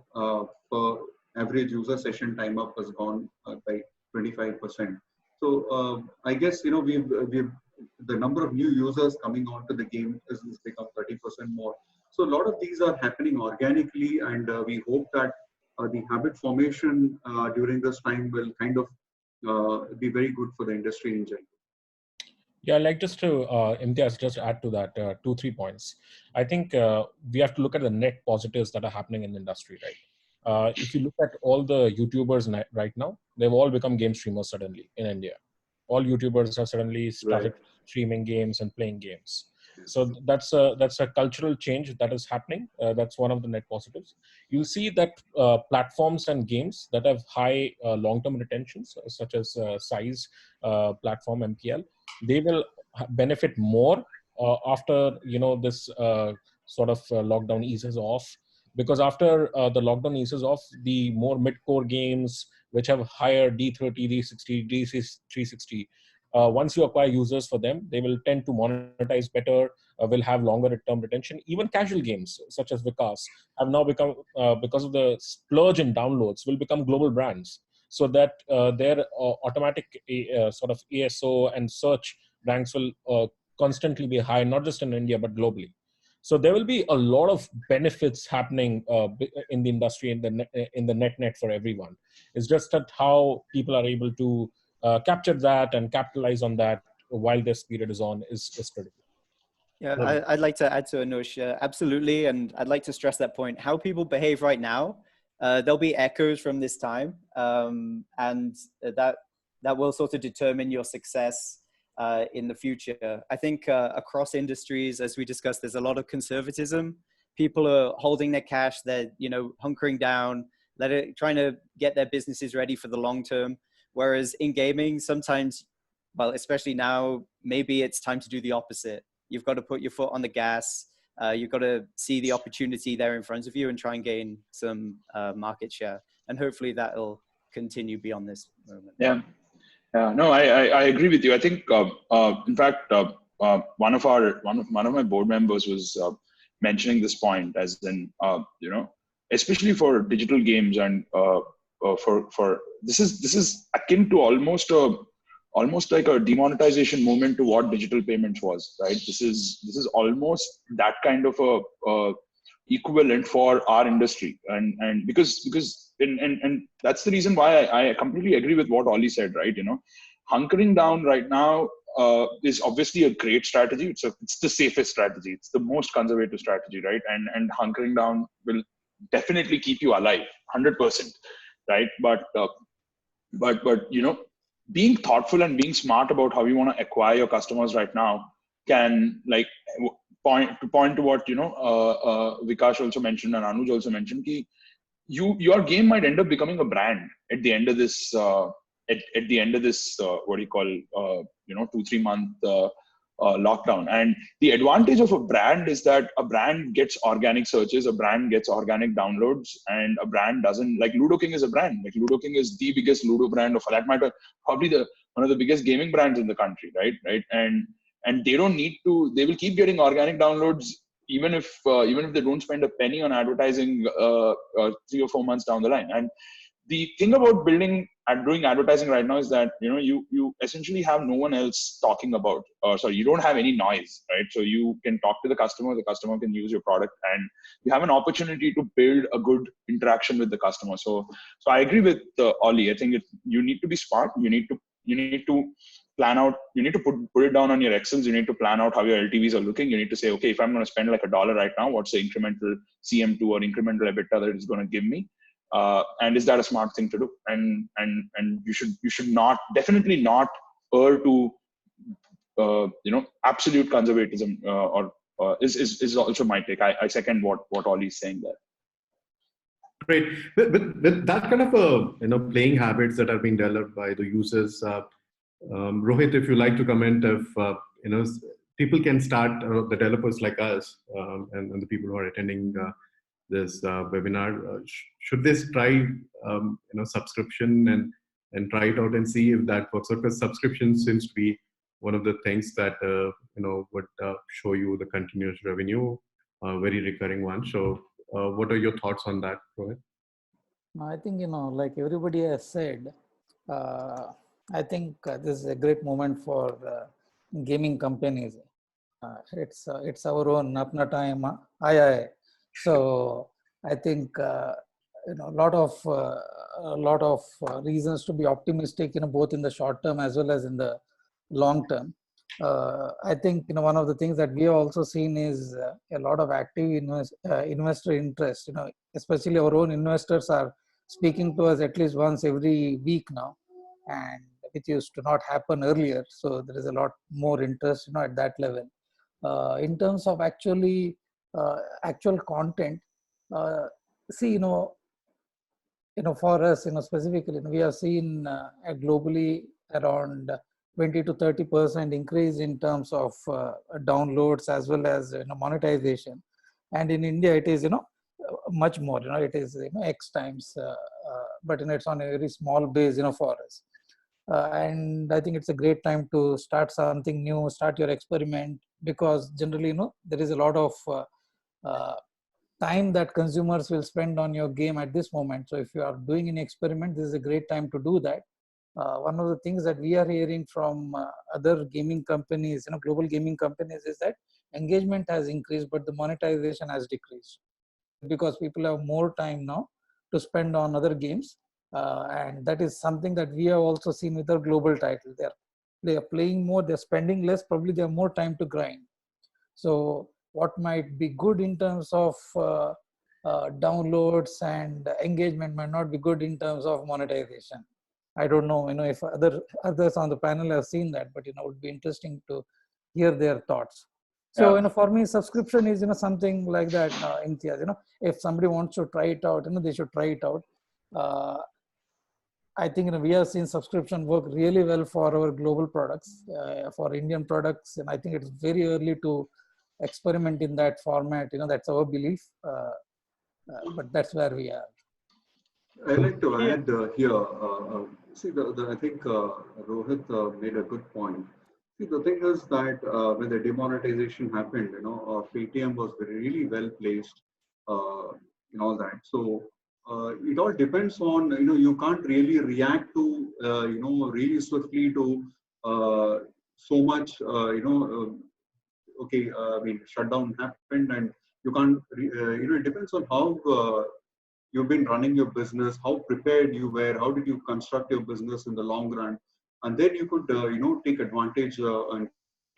For average user session time up has gone by 25%. So I guess we've the number of new users coming onto the game has become 30% more. So a lot of these are happening organically, and we hope that the habit formation during this time will kind of be very good for the industry in general. Yeah, like just to Imtiaz, just add to that 2-3 points. I think we have to look at the net positives that are happening in the industry, right? If you look at all the YouTubers right now, they've all become game streamers suddenly in India. All YouTubers have suddenly started streaming games and playing games. So that's a cultural change that is happening. That's one of the net positives. You'll see that platforms and games that have high long-term retentions, such as Sai's platform MPL, they will benefit more after this sort of lockdown eases off. Because after the lockdown eases off, the more mid-core games which have higher D30, D60, D360, once you acquire users for them, they will tend to monetize better, will have longer term retention. Even casual games such as Vikash have now become, because of the splurge in downloads, will become global brands. So that their automatic sort of ASO and search ranks will constantly be high, not just in India, but globally. So there will be a lot of benefits happening in the industry, in the net for everyone. It's just that how people are able to capture that and capitalize on that while this period is on is critical. Yeah, I'd like to add to Anuj, absolutely, and I'd like to stress that point. How people behave right now, there'll be echoes from this time, and that will sort of determine your success in the future. I think across industries, as we discussed, there's a lot of conservatism. People are holding their cash, they're hunkering down, trying to get their businesses ready for the long term. Whereas in gaming, sometimes, well, especially now, maybe it's time to do the opposite. You've got to put your foot on the gas. You've got to see the opportunity there in front of you and try and gain some market share. And hopefully that'll continue beyond this moment. Yeah. No, I agree with you. I think, in fact, one of my board members was mentioning this point, as in, especially for digital games, and for this is akin to almost like a demonetization movement to what digital payments was, right? This is almost that kind of a equivalent for our industry, and because that's the reason why I completely agree with what Ollie said, right? Hunkering down right now is obviously a great strategy. It's the safest strategy. It's the most conservative strategy, right? And hunkering down will definitely keep you alive, 100%, right? But being thoughtful and being smart about how you want to acquire your customers right now can, like, point to what Vikash also mentioned and Anuj also mentioned, ki your game might end up becoming a brand at the end of this at the end of this what do you call 2-3 month lockdown. And the advantage of a brand is that a brand gets organic searches, a brand gets organic downloads, and a brand doesn't, like Ludo King is a brand. Like Ludo King is the biggest Ludo brand, or for that matter, probably one of the biggest gaming brands in the country, right? And they don't need to, they will keep getting organic downloads even if they don't spend a penny on advertising 3 or 4 months down the line. And the thing about doing advertising right now is that you essentially have no one else talking about, you don't have any noise, right? So you can talk to the customer can use your product, and you have an opportunity to build a good interaction with the customer. So I agree with Ollie. I think you need to be smart. You need to plan out. You need to put it down on your Excels. You need to plan out how your LTVs are looking. You need to say, okay, if I'm going to spend like $1 right now, what's the incremental CM2 or incremental EBITDA that it's going to give me? And is that a smart thing to do? And you should definitely not err to absolute conservatism, is also my take. I second what Ollie's saying there. Great. With that kind of playing habits that are being developed by the users, Rohith, if you like to comment, if people can start, the developers like us, and the people who are attending this webinar, should they try subscription and try it out and see if that works out? Because subscription seems to be one of the things that would show you the continuous revenue, very recurring one. So what are your thoughts on that, Rohith? I think like everybody has said, I think this is a great moment for gaming companies. It's our own apna time, aaya hai. So I think a lot of reasons to be optimistic, both in the short term as well as in the long term. I think one of the things that we have also seen is a lot of active investor interest. Especially our own investors are speaking to us at least once every week now, and it used to not happen earlier. So there is a lot more interest, at that level. In terms of actual content, for us, specifically, we have seen globally around 20 to 30% increase in terms of downloads as well as monetization, and in India it is much more. It is X times, but it's on a very small base, for us. And I think it's a great time to start something new, start your experiment, because generally, there is a lot of time that consumers will spend on your game at this moment. So if you are doing an experiment, this is a great time to do that. One of the things that we are hearing from other gaming companies, global gaming companies, is that engagement has increased, but the monetization has decreased, because people have more time now to spend on other games. And that is something that we have also seen with our global titles. They are playing more, they're spending less, probably they have more time to grind. So what might be good in terms of downloads and engagement might not be good in terms of monetization. I don't know, if others on the panel have seen that, but it would be interesting to hear their thoughts. So for me, subscription is something like that. Imtiaz, if somebody wants to try it out, they should try it out. I think we have seen subscription work really well for our global products, for Indian products, and I think it's very early to experiment in that format. That's our belief, but that's where we are. I'd like to add here. I think Rohith made a good point. See, the thing is that when the demonetization happened, Paytm was really well placed in all that. So it all depends on, you can't really react to, really swiftly to so much, shutdown happened, and you can't, it depends on how you've been running your business, how prepared you were, how did you construct your business in the long run, and then you could, take advantage and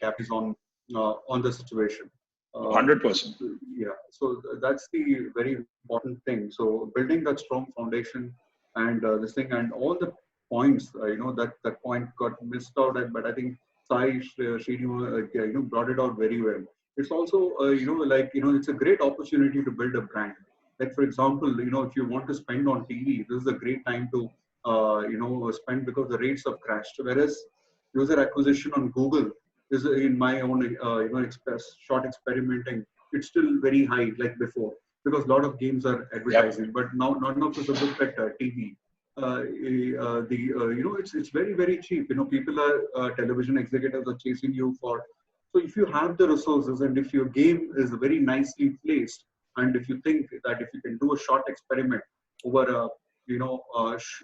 capitalize on the situation. 100%. Yeah, so that's the very important thing. So building that strong foundation and this thing and all the points, that point got missed out, but I think Sai Srinivas, brought it out very well. It's also, it's a great opportunity to build a brand. Like, for example, if you want to spend on TV, this is a great time to, spend, because the rates have crashed. Whereas user acquisition on Google is, in my own, short experimenting, it's still very high like before, because a lot of games are advertising. But now none of us have looked at TV. It's very, very cheap. People are television executives are chasing you for So if you have the resources and if your game is very nicely placed, and if you think that if you can do a short experiment over a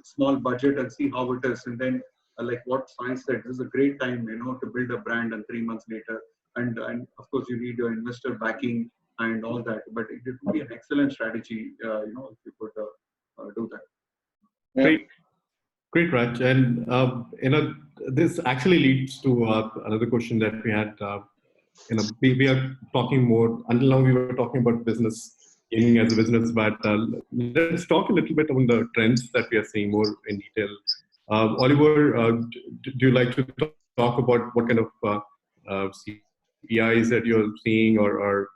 small budget and see how it is, and then like what Sai said, this is a great time to build a brand, and 3 months later, and of course you need your investor backing and all that. But it would be an excellent strategy, if you could do that. Great, great, Raj. And this actually leads to another question that we had. We are talking more. Until now, we were talking about business, gaming as a business, but let's talk a little bit on the trends that we are seeing more in detail. Oliver, do you like to talk about what kind of CPIs that you're seeing, or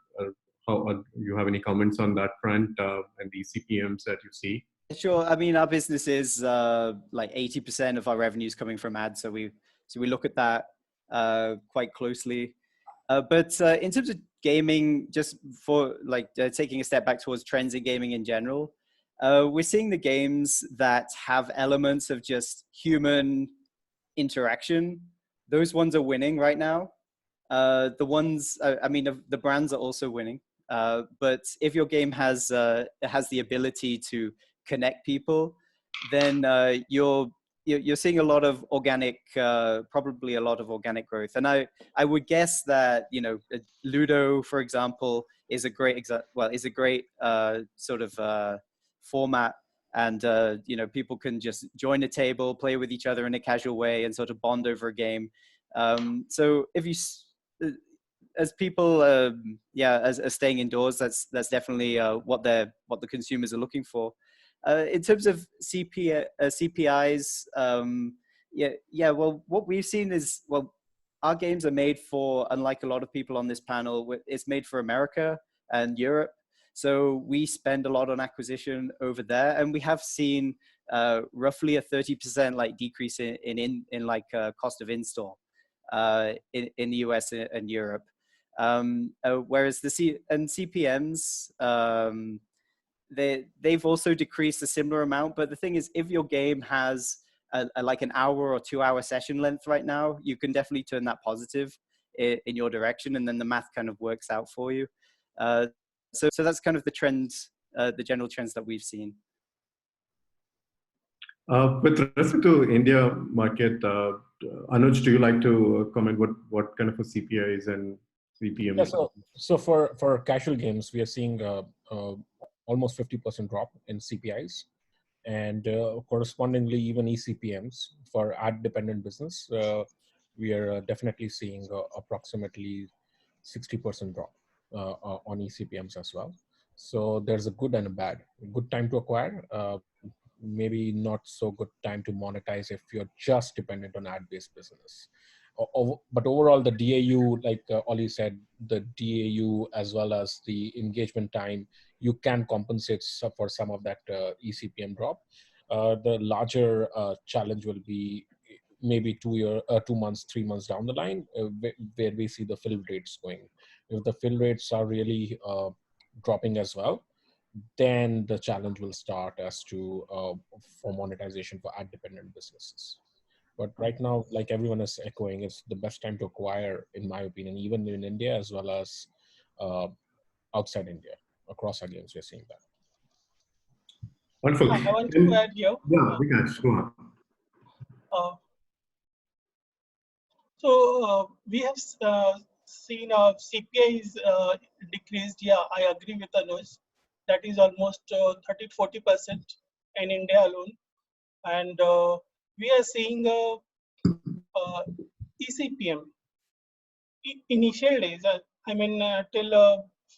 how you have any comments on that front and the CPMs that you see? Sure. I mean, our business is like 80% of our revenue is coming from ads, so we look at that quite closely. But in terms of gaming, just for like taking a step back towards trends in gaming in general, we're seeing the games that have elements of just human interaction. Those ones are winning right now. The ones, I mean, the brands are also winning. But if your game has the ability to connect people, then you're seeing a lot of organic, probably a lot of organic growth. And I would guess that Ludo, for example, is a great sort of format, and people can just join a table, play with each other in a casual way, and sort of bond over a game. So if you as people as staying indoors, that's definitely what the consumers are looking for. In terms of CPIs, well, what we've seen is, well, our games are made for, unlike a lot of people on this panel, it's made for America and Europe. So we spend a lot on acquisition over there, and we have seen roughly a 30% like decrease in like cost of install in the US and Europe. Whereas the CPMs, they've also decreased a similar amount. But the thing is, if your game has like an hour or 2 hour session length right now, you can definitely turn that positive in your direction, and then the math kind of works out for you. So that's kind of the trends, the general trends that we've seen. With respect to India market, Anuj, do you like to comment what kind of a CPIs and CPMs? Yeah, so for casual games, we are seeing almost 50% drop in CPIs, and correspondingly even eCPMs for ad-dependent business. We are definitely seeing approximately 60% drop on eCPMs as well. So there's a good and a bad. A good time to acquire, maybe not so good time to monetize if you're just dependent on ad-based business. But overall, the DAU, like Ollie said, the DAU as well as the engagement time, you can compensate for some of that eCPM drop. The larger challenge will be maybe 2 months, 3 months down the line, where we see the fill rates going. If the fill rates are really dropping as well, then the challenge will start as to for monetization for ad-dependent businesses. But right now, like everyone is echoing, it's the best time to acquire, in my opinion, even in India as well as outside India. Across our games, we're seeing that. Wonderful. I want to add here. Yeah, Vikash, go on. So we have seen CPI is decreased. Yeah, I agree with Anuj. That is almost 30-40% in India alone. And we are seeing eCPM. Initial days, I mean, till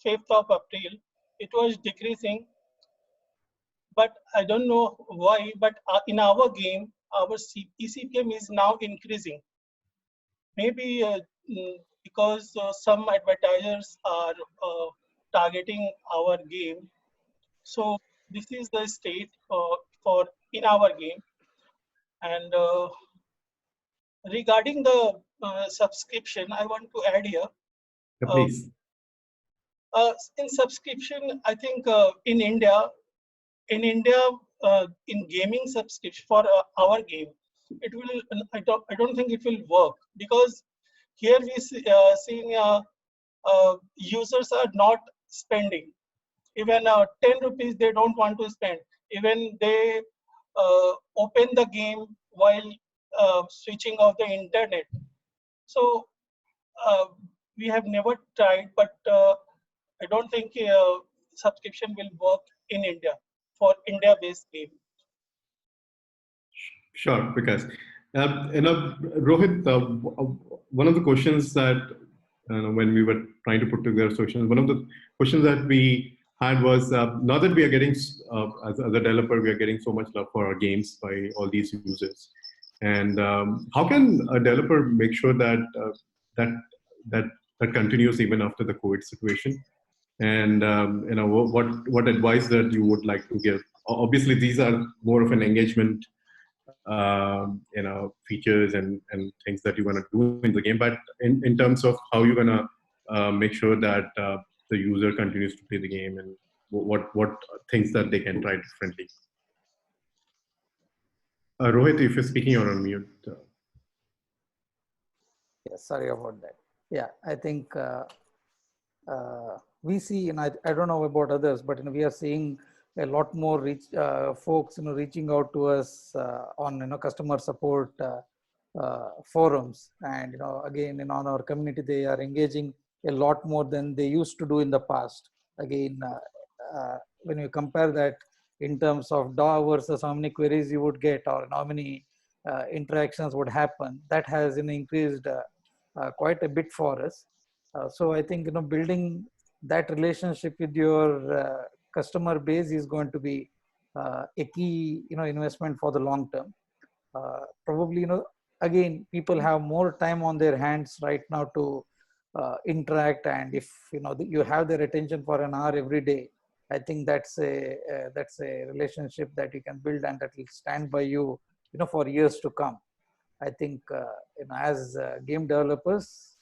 5th of April, it was decreasing. But I don't know why, but in our game, our eCPM is now increasing. Maybe because some advertisers are targeting our game. So this is the state for in our game. And regarding the subscription, I want to add here. Yeah, please. In subscription, I think in India, in gaming subscription for our game, it will. I don't think it will work, because here we seeing users are not spending. Even 10 rupees they don't want to spend. Even they open the game while switching off the internet. So we have never tried, but I don't think subscription will work in India for India-based game. Sure, because Rohit, one of the questions that when we were trying to put together solutions, one of the questions that we had was now that we are getting as a developer, we are getting so much love for our games by all these users, and how can a developer make sure that that continues even after the COVID situation? And what advice that you would like to give? Obviously, these are more of an engagement features and things that you're going to do in the game, but in terms of how you're going to make sure that the user continues to play the game, and what things that they can try differently. Rohit, if you're speaking, you're on mute. Yeah, sorry about that. Yeah, I think we see, and I don't know about others, but we are seeing a lot more folks reaching out to us on customer support forums, and again on our community they are engaging a lot more than they used to do in the past. Again, when you compare that in terms of DAW versus how many queries you would get or how many interactions would happen, that has increased quite a bit for us. So I think building that relationship with your customer base is going to be a key investment for the long term. Probably again, people have more time on their hands right now to interact, and if you have their attention for an hour every day, I think that's a relationship that you can build and that will stand by you for years to come. I think as game developers,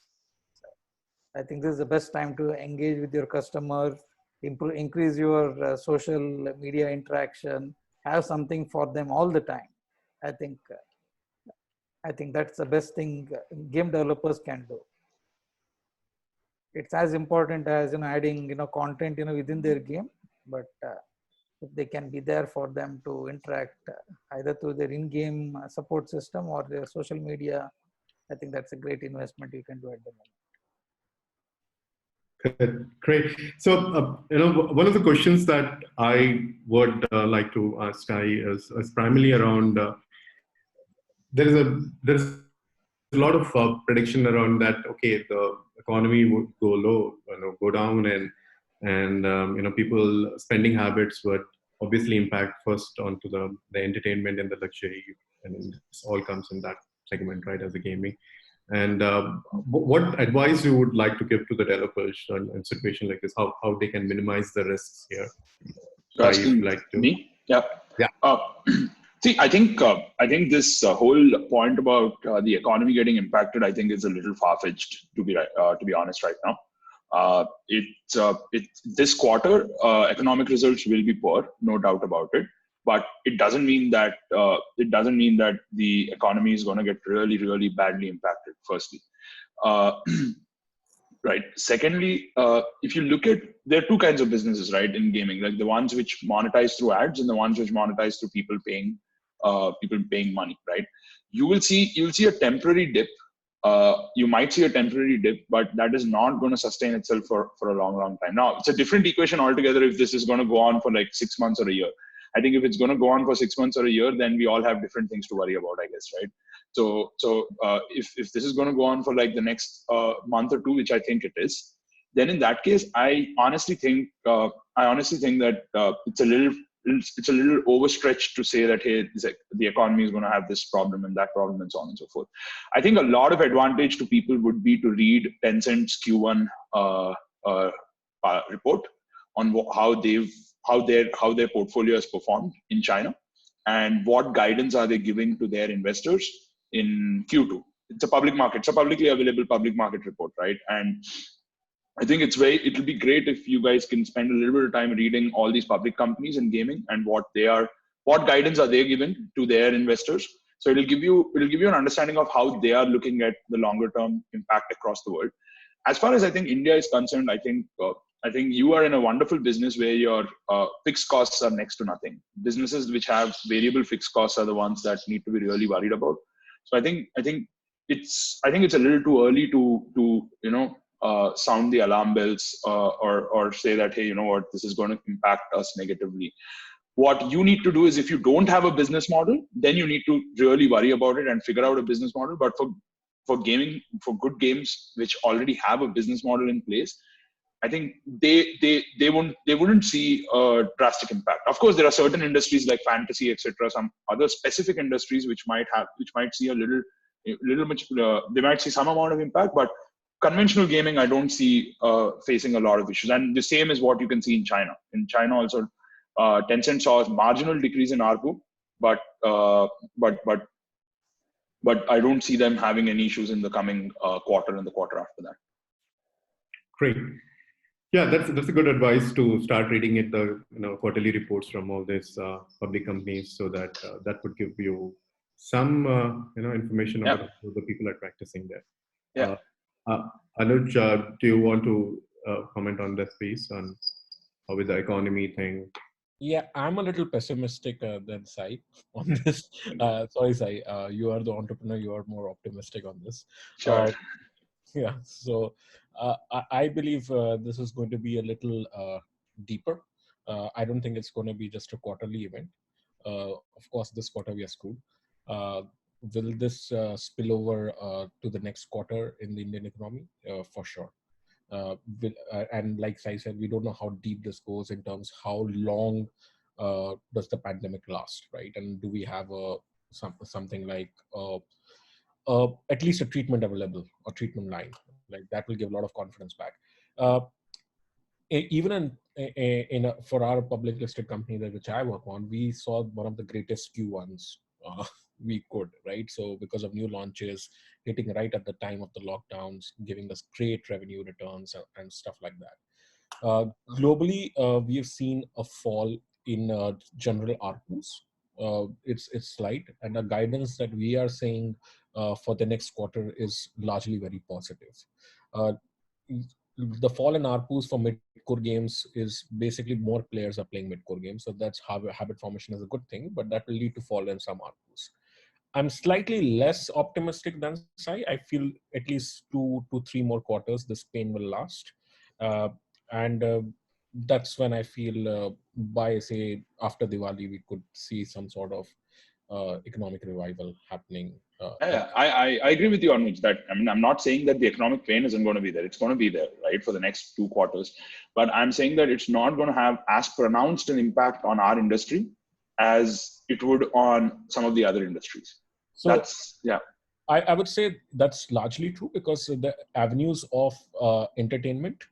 I think this is the best time to engage with your customer, increase your social media interaction, have something for them all the time. I think that's the best thing game developers can do. It's as important as adding content within their game, but if they can be there for them to interact either through their in-game support system or their social media, I think that's a great investment you can do at the moment. Great. So, one of the questions that I would like to ask Sai is primarily around there is a lot of prediction around that. Okay, the economy would go low, go down, and people spending habits would obviously impact first onto the entertainment and the luxury, and this all comes in that segment, right, as a gaming. And what advice you would like to give to the developers in a situation like this? How they can minimize the risks here? Asking like to... me? Yeah. See, I think this whole point about the economy getting impacted, I think, is a little far-fetched to be honest right now. This quarter economic results will be poor, no doubt about it. But it doesn't mean that the economy is going to get really, really badly impacted. Firstly, right. Secondly, if you look at, there are two kinds of businesses, right, in gaming, like the ones which monetize through ads and the ones which monetize through people paying money, right? You'll see a temporary dip. You might see a temporary dip, but that is not going to sustain itself for a long, long time. Now, it's a different equation altogether if this is going to go on for like 6 months or a year. I think if it's going to go on for 6 months or a year, then we all have different things to worry about, I guess, right? So if this is going to go on for like the next month or two, which I think it is, then in that case, I honestly think that it's a little overstretched to say that, hey, the economy is going to have this problem and that problem and so on and so forth. I think a lot of advantage to people would be to read Tencent's Q1 report on how their portfolio has performed in China and what guidance are they giving to their investors in Q2. It's a public market. It's a publicly available public market report, right? And I think it'll be great if you guys can spend a little bit of time reading all these public companies in gaming and what guidance are they giving to their investors, So it'll give you an understanding of how they are looking at the longer term impact across the world. As far as I think India is concerned, I think you are in a wonderful business where your fixed costs are next to nothing. Businesses which have variable fixed costs are the ones that need to be really worried about. So I think it's a little too early to sound the alarm bells or say that, hey, you know what, this is going to impact us negatively. What you need to do is, if you don't have a business model, then you need to really worry about it and figure out a business model. But for gaming, for good games which already have a business model in place, I think they wouldn't see a drastic impact. Of course, there are certain industries like fantasy, etc., some other specific industries which might see they might see some amount of impact, but conventional gaming, I don't see facing a lot of issues. And the same is what you can see in China. In China also, Tencent saw a marginal decrease in ARPU, but I don't see them having any issues in the coming quarter and the quarter after that. Great. Yeah, that's a good advice to start reading the quarterly reports from all these public companies, so that that would give you some information about how the people are practicing there. Yeah. Anuj, do you want to comment on this piece on how with the economy thing? Yeah, I'm a little pessimistic than Sai on this. Sorry, Sai, you are the entrepreneur. You are more optimistic on this. Sure. Yeah, so I believe this is going to be a little deeper. I don't think it's going to be just a quarterly event. Of course, this quarter we are screwed. Will this spill over to the next quarter in the Indian economy? For sure. And like Sai said, we don't know how deep this goes in terms how long does the pandemic last, right? And do we have something like at least a treatment available or treatment line? Like that will give a lot of confidence back. Even for our public listed company which I work on, we saw one of the greatest Q1s we could, right? So because of new launches hitting right at the time of the lockdowns, giving us great revenue returns and stuff like that. Globally, we have seen a fall in general ARPUs. It's slight, and the guidance that we are saying for the next quarter is largely very positive. The fall in ARPUs for mid-core games is basically more players are playing mid-core games. So that's habit formation is a good thing, but that will lead to fall in some ARPUs. I'm slightly less optimistic than Sai. I feel at least 2 to 3 more quarters this pain will last. And that's when I feel by, say, after Diwali, we could see some sort of economic revival happening. I agree with you, Anuj, that I'm not saying that the economic pain isn't going to be there. It's going to be there, right, for the next 2 quarters. But I'm saying that it's not going to have as pronounced an impact on our industry as it would on some of the other industries. So that's, yeah. I would say that's largely true because the avenues of entertainment,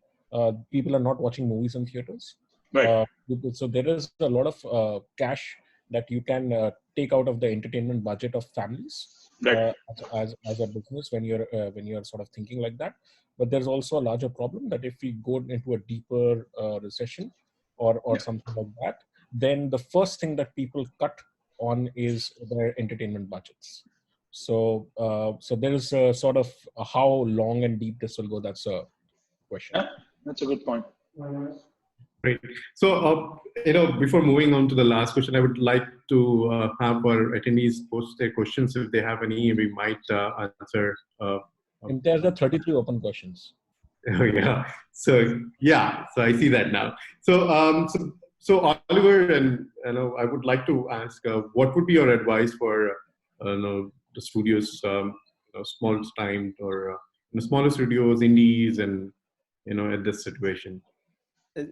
people are not watching movies in theaters. Right. So there is a lot of cash that you can take out of the entertainment budget of families. Right. As a business when you're sort of thinking like that. But there's also a larger problem that if we go into a deeper recession or something like that, then the first thing that people cut on is their entertainment budgets. So there is a sort of how long and deep this will go. That's a question. Yeah, that's a good point. Great. So, before moving on to the last question, I would like to have our attendees post their questions if they have any. We might answer. And there's 33 open questions. Yeah. So I see that now. So Oliver, and I would like to ask, what would be your advice for the studios, small time or smaller studios, indies, and at this situation?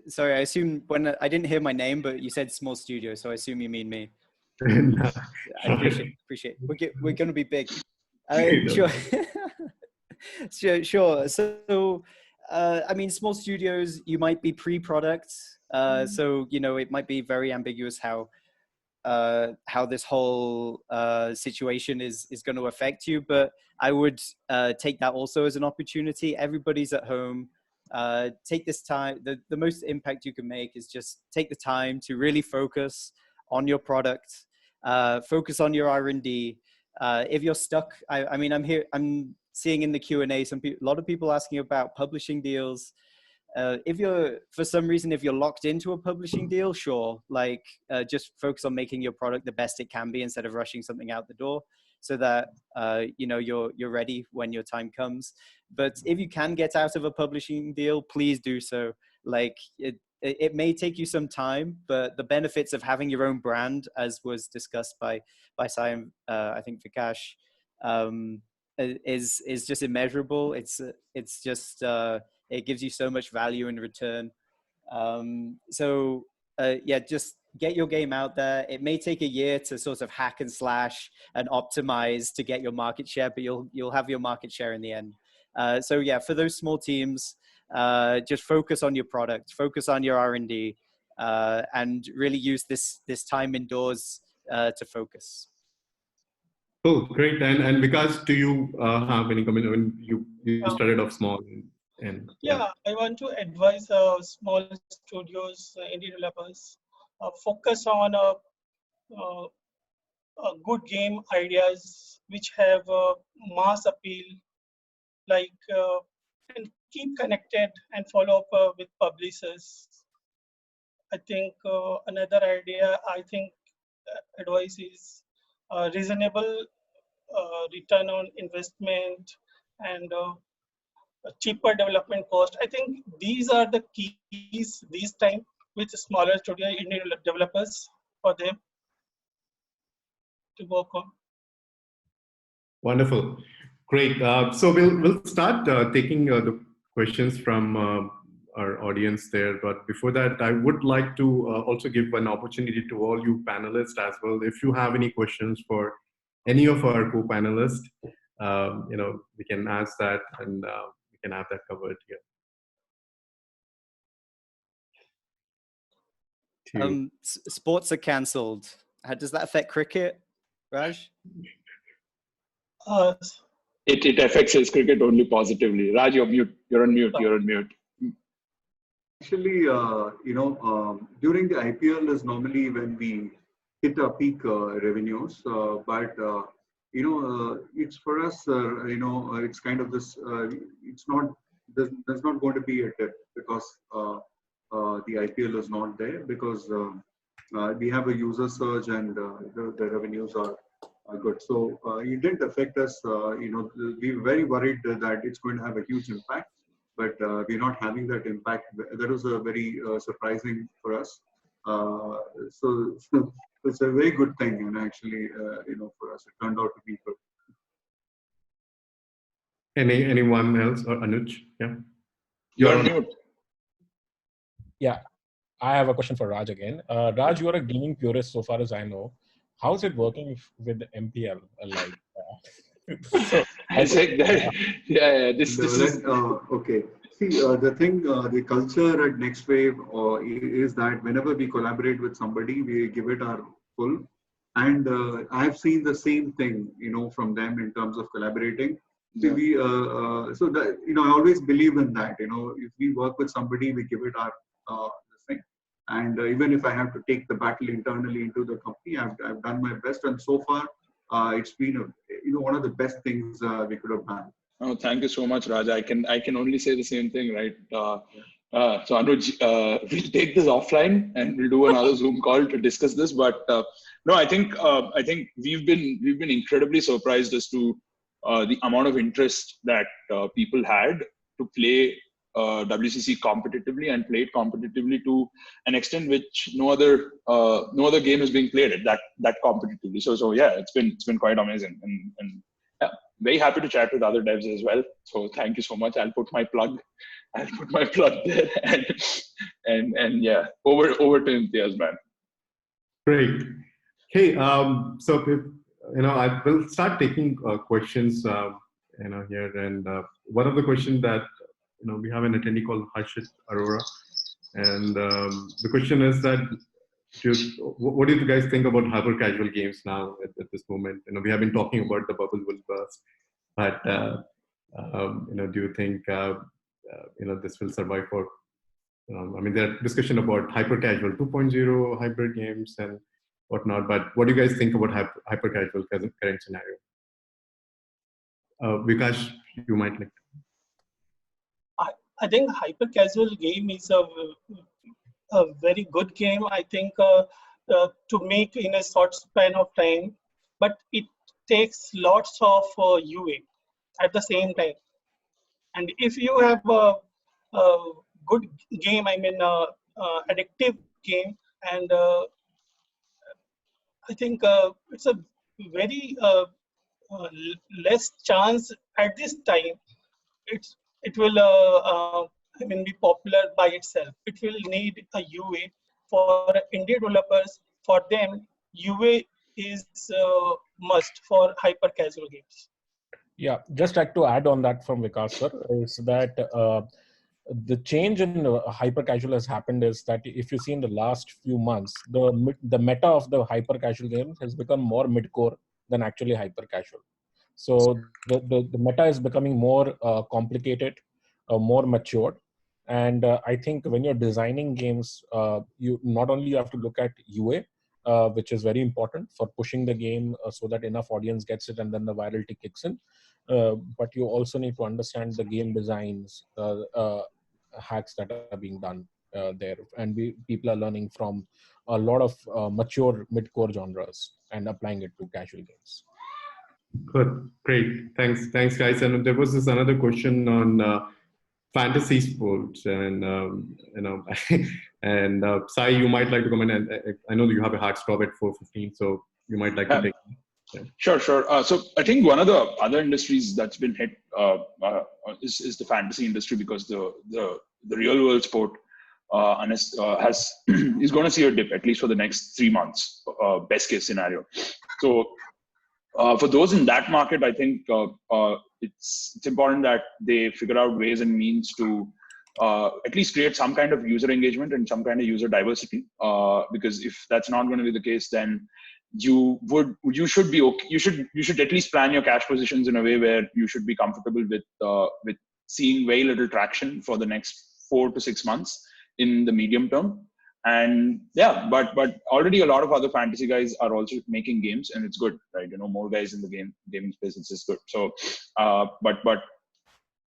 Sorry, I assume when I didn't hear my name, but you said small studio, so I assume you mean me. No. I appreciate. We're going to be big. Sure. Sure. So, I mean, small studios, you might be pre-product. So, it might be very ambiguous how this whole situation is going to affect you. But I would take that also as an opportunity. Everybody's at home. Take this time. The most impact you can make is just take the time to really focus on your product, focus on your R&D, If you're stuck, I mean, I'm seeing in the Q&A, a lot of people asking about publishing deals. If you're, for some reason, if you're locked into a publishing deal, sure, like just focus on making your product the best it can be instead of rushing something out the door, so that you know, you're ready when your time comes. But if you can get out of a publishing deal, please do so. Like it may take you some time, but the benefits of having your own brand, as was discussed by Sai and I think Vikash, is just immeasurable. It's just it gives you so much value in return. So yeah, just get your game out there. It may take a year to sort of hack and slash and optimize to get your market share, but you'll have your market share in the end. So yeah, for those small teams, just focus on your product, focus on your R&D, and really use this time indoors to focus. Oh, great. And Vikas, do you have any comment when you started off small? And yeah, I want to advise small studios, indie developers, focus on good game ideas which have mass appeal, like and keep connected and follow up with publishers. I think another idea, advice is reasonable return on investment and a cheaper development cost. I think these are the keys this time with smaller studio indie developers for them to work on. Wonderful, great. So we'll start taking the questions from our audience there. But before that, I would like to also give an opportunity to all you panelists as well. If you have any questions for any of our co-panelists, you know, we can ask that, and we can have that covered here. Sports are cancelled. How does that affect cricket, Raj? It affects his cricket only positively. Raj, you're mute. You're on mute. You're on mute. Actually, you know, during the IPL is normally when we hit our peak revenues, but you know, it's for us, you know, it's kind of this. It's not. There's not going to be a dip because the IPL is not there, because we have a user surge and the revenues are good. So it didn't affect us. You know, we were very worried that it's going to have a huge impact, but we're not having that impact. That was a very surprising for us. So it's a very good thing, and actually, you know, for us, it turned out to be good. Anyone else, or Anuj? Yeah, you're on mute. Yeah, I have a question for Raj again. Raj, you are a gaming purist, so far as I know. How is it working with MPL? Like, so, I said that. Yeah. This is okay. See, the thing, the culture at Next Wave is that whenever we collaborate with somebody, we give it our full. And I have seen the same thing, you know, from them in terms of collaborating. Yeah. See, so that, you know, I always believe in that. You know, if we work with somebody, we give it our thing. And even if I have to take the battle internally into the company, I've done my best. And so far, it's been you know, one of the best things we could have done. Oh, thank you so much, Raj. I can only say the same thing, right? So Anuj, we'll take this offline and we'll do another Zoom call to discuss this. But no, I think we've been incredibly surprised as to the amount of interest that people had to play WCC competitively and play it competitively to an extent which no other game is being played at that competitively. So yeah, it's been quite amazing, and yeah, very happy to chat with other devs as well. So thank you so much. I'll put my plug there, and yeah, over to Imtiaz, man. Great. Hey, so if, you know, I will start taking questions, you know, here, and one of the questions that, you know, we have an attendee called Harshit Arora, and the question is that, what do you guys think about hyper casual games now at this moment? You know, we have been talking about the bubble will burst, but you know, do you think you know, this will survive for? I mean, there's discussion about hyper casual 2.0 hybrid games and whatnot, but what do you guys think about hyper casual current scenario? Vikash, you might like. I think hyper casual game is a very good game. I think to make in a short span of time, but it takes lots of UA at the same time. And if you have a good game, I mean, addictive game, and I think it's a very less chance at this time. It will I mean be popular by itself. It will need a UA for indie developers. For them, UA is must for hyper casual games. Yeah, just like to add on that from Vikas sir is that the change in hyper casual has happened is that if you see in the last few months, the meta of the hyper casual games has become more mid core than actually hyper casual. So the meta is becoming more complicated, more matured. And I think when you're designing games, you not only you have to look at UA, which is very important for pushing the game so that enough audience gets it and then the virality kicks in. But you also need to understand the game designs, hacks that are being done there. And people are learning from a lot of mature mid-core genres and applying it to casual games. Good, great, thanks, guys. And there was this another question on fantasy sports, and and Sai, you might like to comment. And I know that you have a hard stop at 4:15, so you might like to take. Yeah. Sure. So I think one of the other industries that's been hit is the fantasy industry, because the real world sport has is going to see a dip at least for the next 3 months, best case scenario. So for those in that market, I think it's important that they figure out ways and means to at least create some kind of user engagement and some kind of user diversity. Because if that's not going to be the case, then you should be okay. You should at least plan your cash positions in a way where you should be comfortable with seeing very little traction for the next 4 to 6 months in the medium term. And yeah, but already a lot of other fantasy guys are also making games, and it's good, right? More guys in the gaming space, is good. So but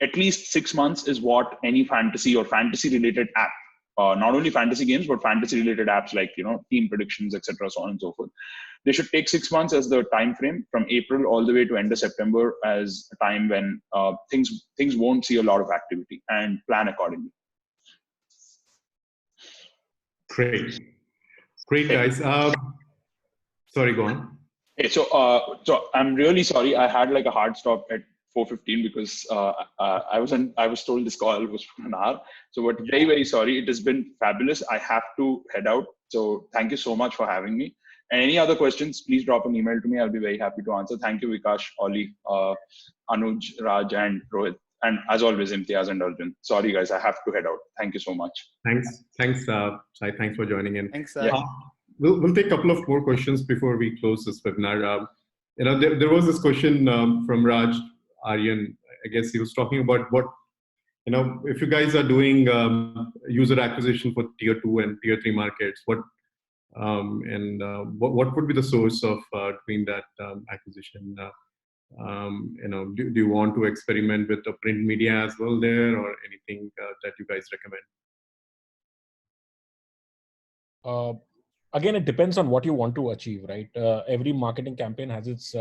at least 6 months is what any fantasy or fantasy related app, not only fantasy games but fantasy related apps like team predictions, etc., so on and so forth, they should take 6 months as the time frame from April all the way to end of September as a time when things won't see a lot of activity, and plan accordingly. Great, guys. Sorry, go on. Hey, so I'm really sorry. I had like a hard stop at 4:15 because I was told this call was for an hour. So, but very, very sorry. It has been fabulous. I have to head out. So thank you so much for having me. And any other questions, please drop an email to me. I'll be very happy to answer. Thank you, Vikash, Oli, Anuj, Raj, and Rohith. And as always, Imtiaz and Arjun. Sorry, guys, I have to head out. Thank you so much. Thanks, Sai. Thanks for joining in. Thanks. We'll take a couple of more questions before we close this webinar. There was this question from Raj Aryan. I guess he was talking about what, if you guys are doing user acquisition for tier 2 and tier 3 markets, what would be the source of doing that acquisition? Do you want to experiment with the print media as well there, or anything that you guys recommend? Again, it depends on what you want to achieve, right? Every marketing campaign has its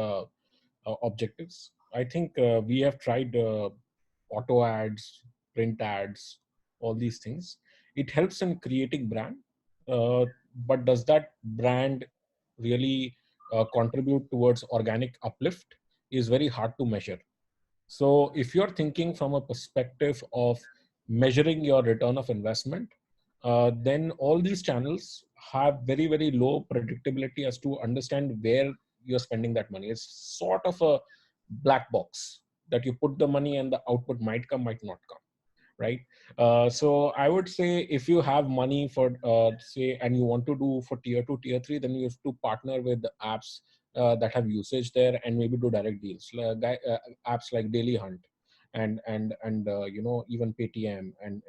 objectives. I think we have tried auto ads, print ads, all these things. It helps in creating brand, but does that brand really contribute towards organic uplift is very hard to measure. So if you're thinking from a perspective of measuring your return of investment, then all these channels have very, very low predictability as to understand where you're spending that money. It's sort of a black box that you put the money and the output might come, might not come, right? So I would say if you have money for, say, and you want to do for tier 2, tier 3, then you have to partner with the apps that have usage there and maybe do direct deals. Apps like Daily Hunt and even Paytm and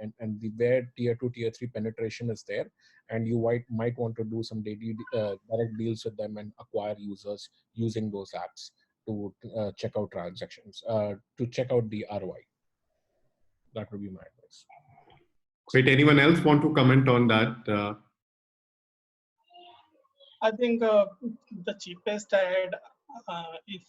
where tier 2, tier 3 penetration is there, and you might want to do some daily direct deals with them and acquire users using those apps to check out transactions, to check out the ROI. That would be my advice. Great. Anyone else want to comment on that? I think the cheapest ad, if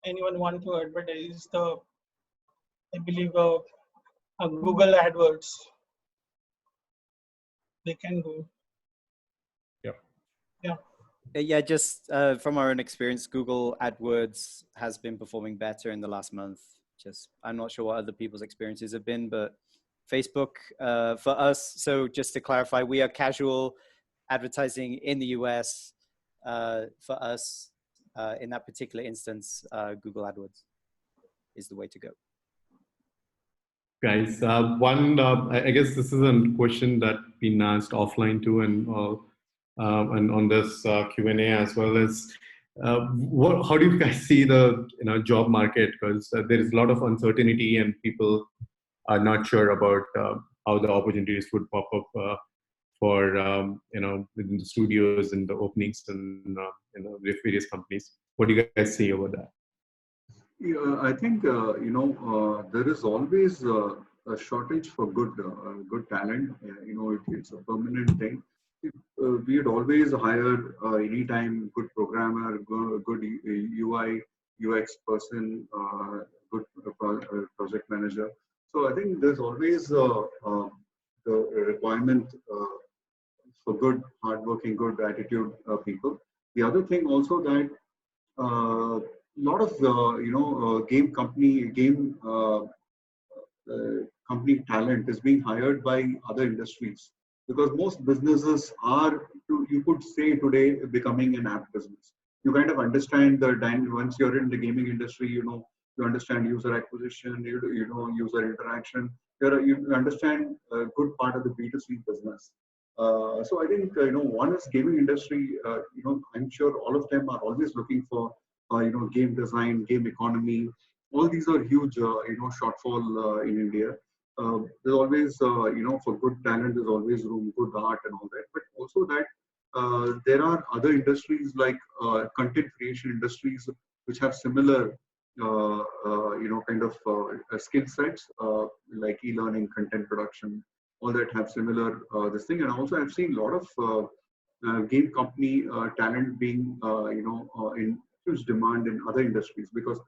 anyone want to advertise, I believe Google AdWords. They can go. Yeah, just from our own experience, Google AdWords has been performing better in the last month. Just, I'm not sure what other people's experiences have been, but Facebook for us. So just to clarify, we are casual advertising in the US. For us, in that particular instance, Google AdWords is the way to go. Guys, I guess this is a question that been asked offline too, and on this Q&A as well as how do you guys see the job market? Because there is a lot of uncertainty and people are not sure about how the opportunities would pop up for within the studios and the openings and various companies. What do you guys see over that? Yeah, I think there is always a shortage for good talent. It's a permanent thing. We would always hire anytime good programmer, good UI, UX person, good project manager. So I think there's always the requirement for good, hardworking, good attitude people. The other thing also that lot of game company talent is being hired by other industries, because most businesses are, you could say today, becoming an app business. You kind of understand once you're in the gaming industry, you understand user acquisition, user interaction. You understand a good part of the B2C business. So I think one is gaming industry. I'm sure all of them are always looking for game design, game economy. All these are huge shortfall in India. There's always for good talent, there's always room, good art and all that. But also that there are other industries like content creation industries which have similar kind of skill sets like e-learning, content production, all that have similar this thing. And also I've seen a lot of game company talent being in huge demand in other industries, because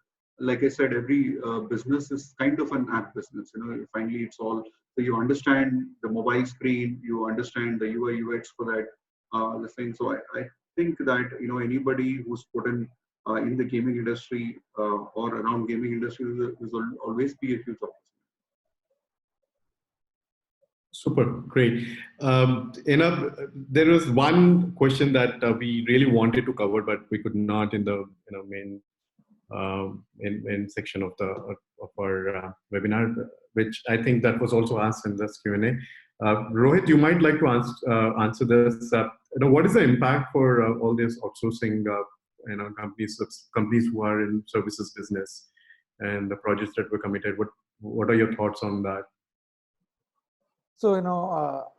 like I said, every business is kind of an app business. Finally it's all, so you understand the mobile screen, you understand the UI UX for that the thing. So I think that anybody who's put in the gaming industry or around gaming industry will always be a huge opportunity. Super, great. There was one question that we really wanted to cover, but we could not in the main section of our webinar, which I think that was also asked in this Q&A. Rohith, you might like to answer this. What is the impact for all these outsourcing companies who are in services business and the projects that were committed? What are your thoughts on that? So,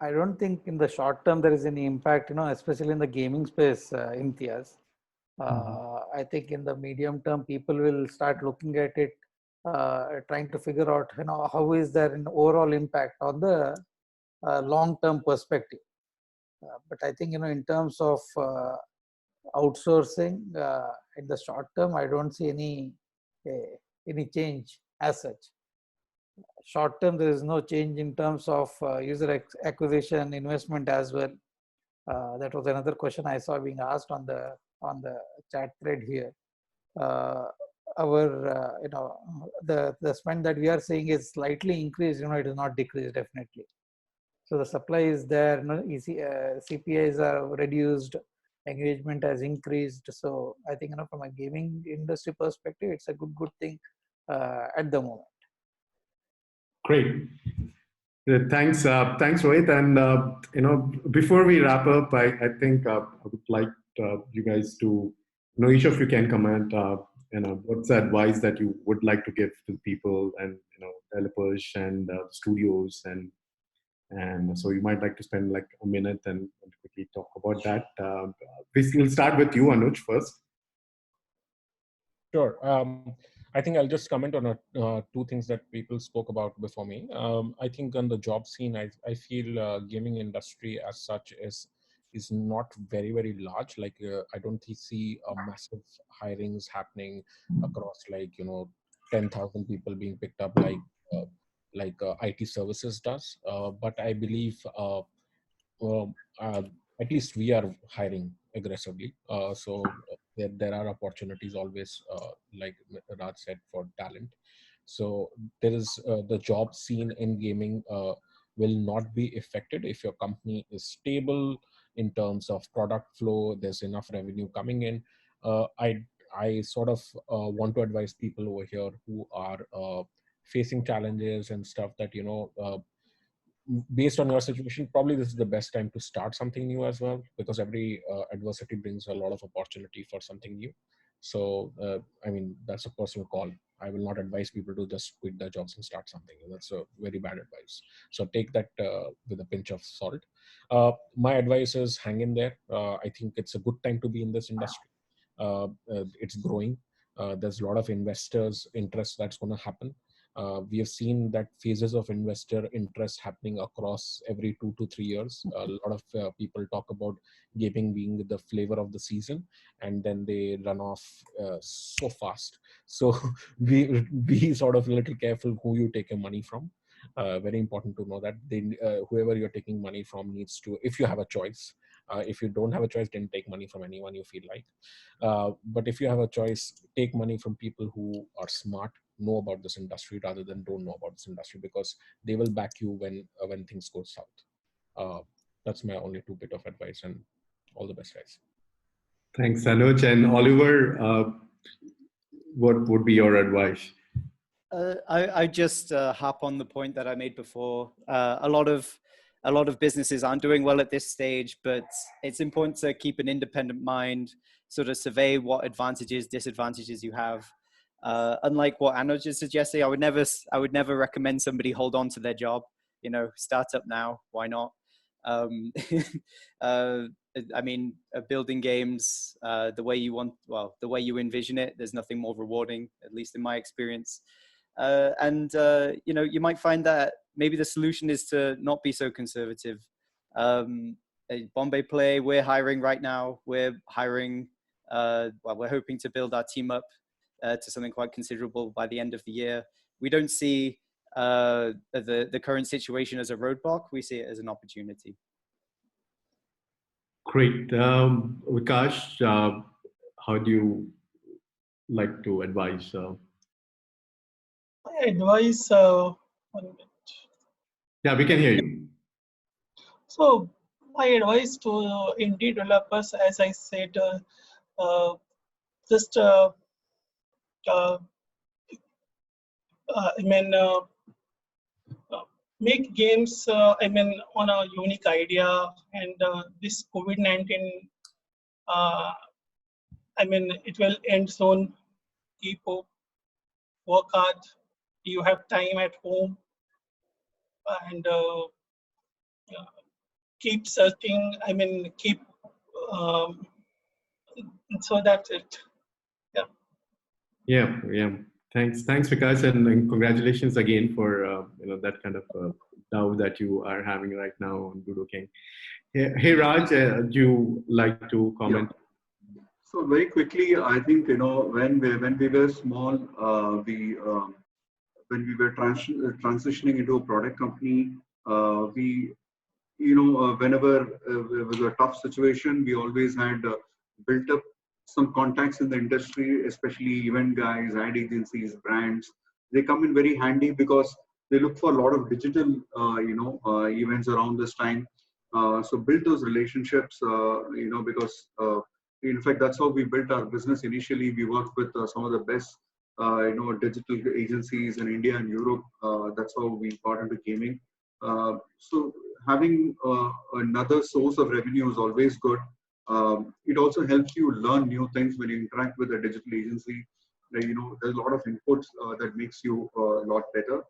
I don't think in the short term there is any impact, especially in the gaming space, Imtiaz. I think in the medium term, people will start looking at it, trying to figure out, how is there an overall impact on the long-term perspective. But I think, in terms of outsourcing in the short term, I don't see any change as such. Short term, there is no change in terms of user acquisition, investment as well. That was another question I saw being asked on the chat thread here. Our the spend that we are seeing is slightly increased. It is not decreased, definitely. So the supply is there. CPIs are reduced. Engagement has increased. So I think from a gaming industry perspective, it's a good thing at the moment. Great. Thanks, Rohith. And before we wrap up, I think I would like you guys to, each of you can comment. What's the advice that you would like to give to people and developers and studios, and so you might like to spend like a minute and quickly talk about that. We'll start with you, Anuj, first. Sure. I think I'll just comment on two things that people spoke about before me. I think on the job scene, I feel gaming industry as such is not very large. Like I don't see a massive hirings happening across 10,000 people being picked up IT services does. But I believe um, uh, at least we are hiring aggressively. So there are opportunities always, like Raj said, for talent. So there is the job scene in gaming will not be affected if your company is stable in terms of product flow. There's enough revenue coming in. I sort of want to advise people over here who are facing challenges and stuff that based on your situation, probably this is the best time to start something new as well, because every adversity brings a lot of opportunity for something new. So, I mean, that's a personal call. I will not advise people to just quit their jobs and start something. That's a very bad advice. So take that with a pinch of salt. My advice is hang in there. I think it's a good time to be in this industry. It's growing. There's a lot of investors' interest that's going to happen. We have seen that phases of investor interest happening across every 2 to 3 years. A lot of people talk about gaming being the flavor of the season, and then they run off so fast. So be sort of a little careful who you take your money from. Very important to know that whoever you're taking money from needs to, if you have a choice. If you don't have a choice, then take money from anyone you feel like. But if you have a choice, take money from people who are smart, know about this industry rather than don't know about this industry, because they will back you when things go south. That's my only two bit of advice, and all the best, guys. Thanks, Anuj. And Oliver, what would be your advice? I just hop on the point that I made before. A lot of businesses aren't doing well at this stage, but it's important to keep an independent mind, sort of survey what advantages, disadvantages you have. Unlike what Anuj is suggesting, I would never recommend somebody hold on to their job. Start up now. Why not? I mean, building games the way you envision it, there's nothing more rewarding, at least in my experience. You might find that maybe the solution is to not be so conservative. BombayPlay, we're hiring right now. We're hiring. We're hoping to build our team up to something quite considerable by the end of the year. We don't see the current situation as a roadblock. We see it as an opportunity. Great. Vikash, how do you like to advise? My advice, 1 minute. Yeah, we can hear you. So my advice to indie developers, as I said, just make games, on a unique idea. And this COVID-19, it will end soon. Keep hope, work hard. You have time at home, and keep searching. Keep. So that's it. Yeah. Thanks, Vikash, and congratulations again for that kind of now that you are having right now on Ludo King. Hey Raj, do you like to comment? Yeah. So very quickly, I think when we were small, when we were transitioning into a product company, whenever there was a tough situation, we always had built up some contacts in the industry, especially event guys, ad agencies, brands. They come in very handy because they look for a lot of digital, events around this time. So build those relationships, because in fact, that's how we built our business. Initially, we worked with some of the best, digital agencies in India and Europe. That's how we got into gaming. So having another source of revenue is always good. It also helps you learn new things when you interact with a digital agency. There's a lot of inputs that makes you a lot better.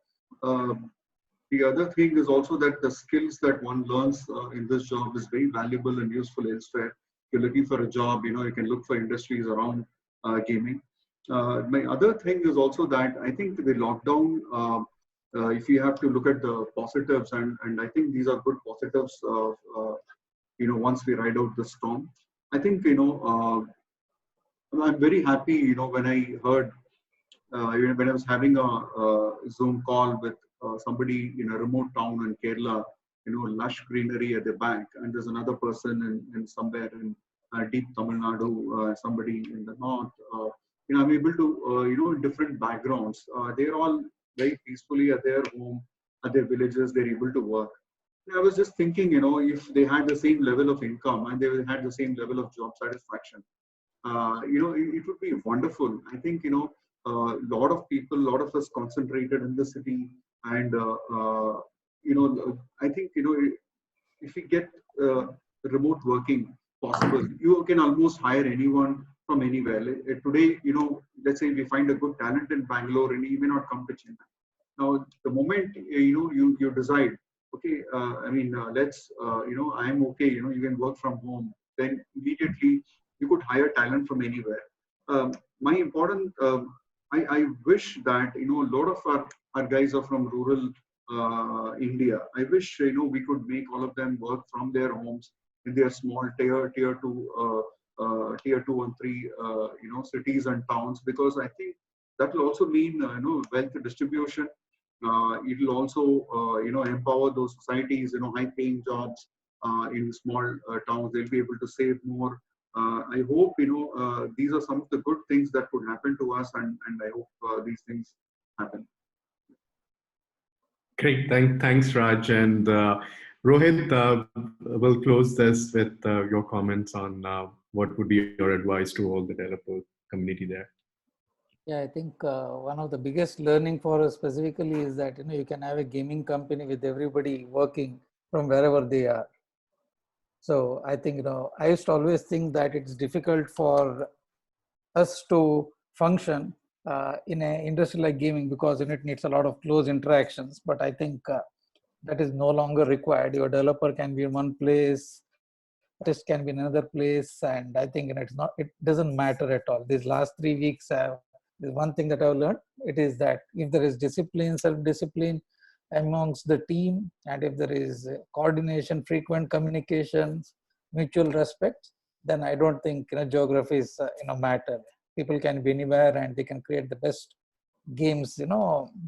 The other thing is also that the skills that one learns in this job is very valuable and useful elsewhere. If you're looking for a job, you can look for industries around gaming. My other thing is also that I think the lockdown, if you have to look at the positives, and I think these are good positives, once we ride out the storm, I think, I'm very happy, when I heard, when I was having a Zoom call with somebody in a remote town in Kerala, lush greenery at the back, and there's another person in somewhere in deep Tamil Nadu, somebody in the north. I'm able to, different backgrounds. They're all very peacefully at their home, at their villages. They're able to work. And I was just thinking, if they had the same level of income and they had the same level of job satisfaction, it would be wonderful. I think, a lot of people, a lot of us concentrated in the city, and I think, if we get remote working possible, you can almost hire anyone from anywhere. Today, let's say we find a good talent in Bangalore, and he may not come to Chennai. Now, the moment you decide, okay, let's, I'm okay, you can work from home, then immediately you could hire talent from anywhere. My important, I wish that, a lot of our guys are from rural India. I wish, we could make all of them work from their homes in their small tier 2, tier 2 and 3, cities and towns, because I think that will also mean, wealth distribution. It will also, empower those societies, high-paying jobs in small towns. They'll be able to save more. I hope, these are some of the good things that could happen to us, and I hope these things happen. Great, thanks, Raj. And Rohith, we'll close this with your comments on what would be your advice to all the developer community there. Yeah, I think one of the biggest learning for us specifically is that, you can have a gaming company with everybody working from wherever they are. So I think, I used to always think that it's difficult for us to function in an industry like gaming, because it needs a lot of close interactions. But I think that is no longer required. Your developer can be in one place, artist can be in another place, and I think it doesn't matter at all. These last 3 weeks, there's one thing that I've learned. It is that if there is discipline, self-discipline amongst the team, and if there is coordination, frequent communications, mutual respect, then I don't think geography is matter. People can be anywhere and they can create the best games,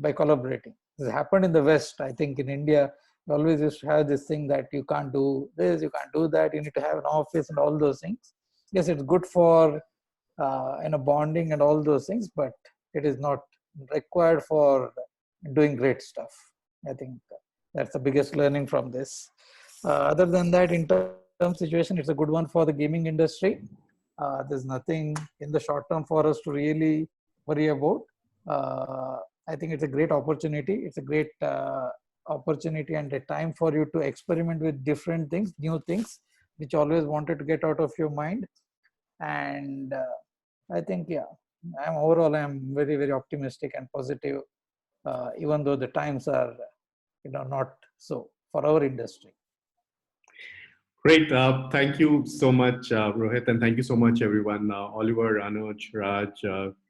by collaborating. This happened in the West. I think in India, we always used to have this thing that you can't do this, you can't do that, you need to have an office and all those things. Yes, it's good for bonding and all those things, but it is not required for doing great stuff. I think that's the biggest learning from this. Other than that, in term situation, it's a good one for the gaming industry. There's nothing in the short term for us to really worry about. I think it's a great opportunity. It's a great opportunity and a time for you to experiment with different things, new things, which you always wanted to get out of your mind. And I think, yeah, I'm very, very optimistic and positive, even though the times are, not so for our industry. Great. Thank you so much, Rohith, and thank you so much, everyone. Oliver, Anuj, Raj,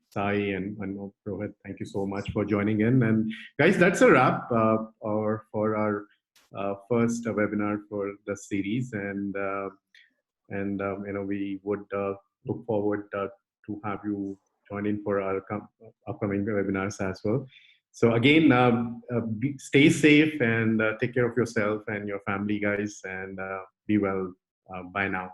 Sai, and Rohith, thank you so much for joining in. And guys, that's a wrap for our first webinar for the series. And we would look forward to have you join in for our upcoming webinars as well. So again, stay safe and take care of yourself and your family, guys, and be well. Bye now.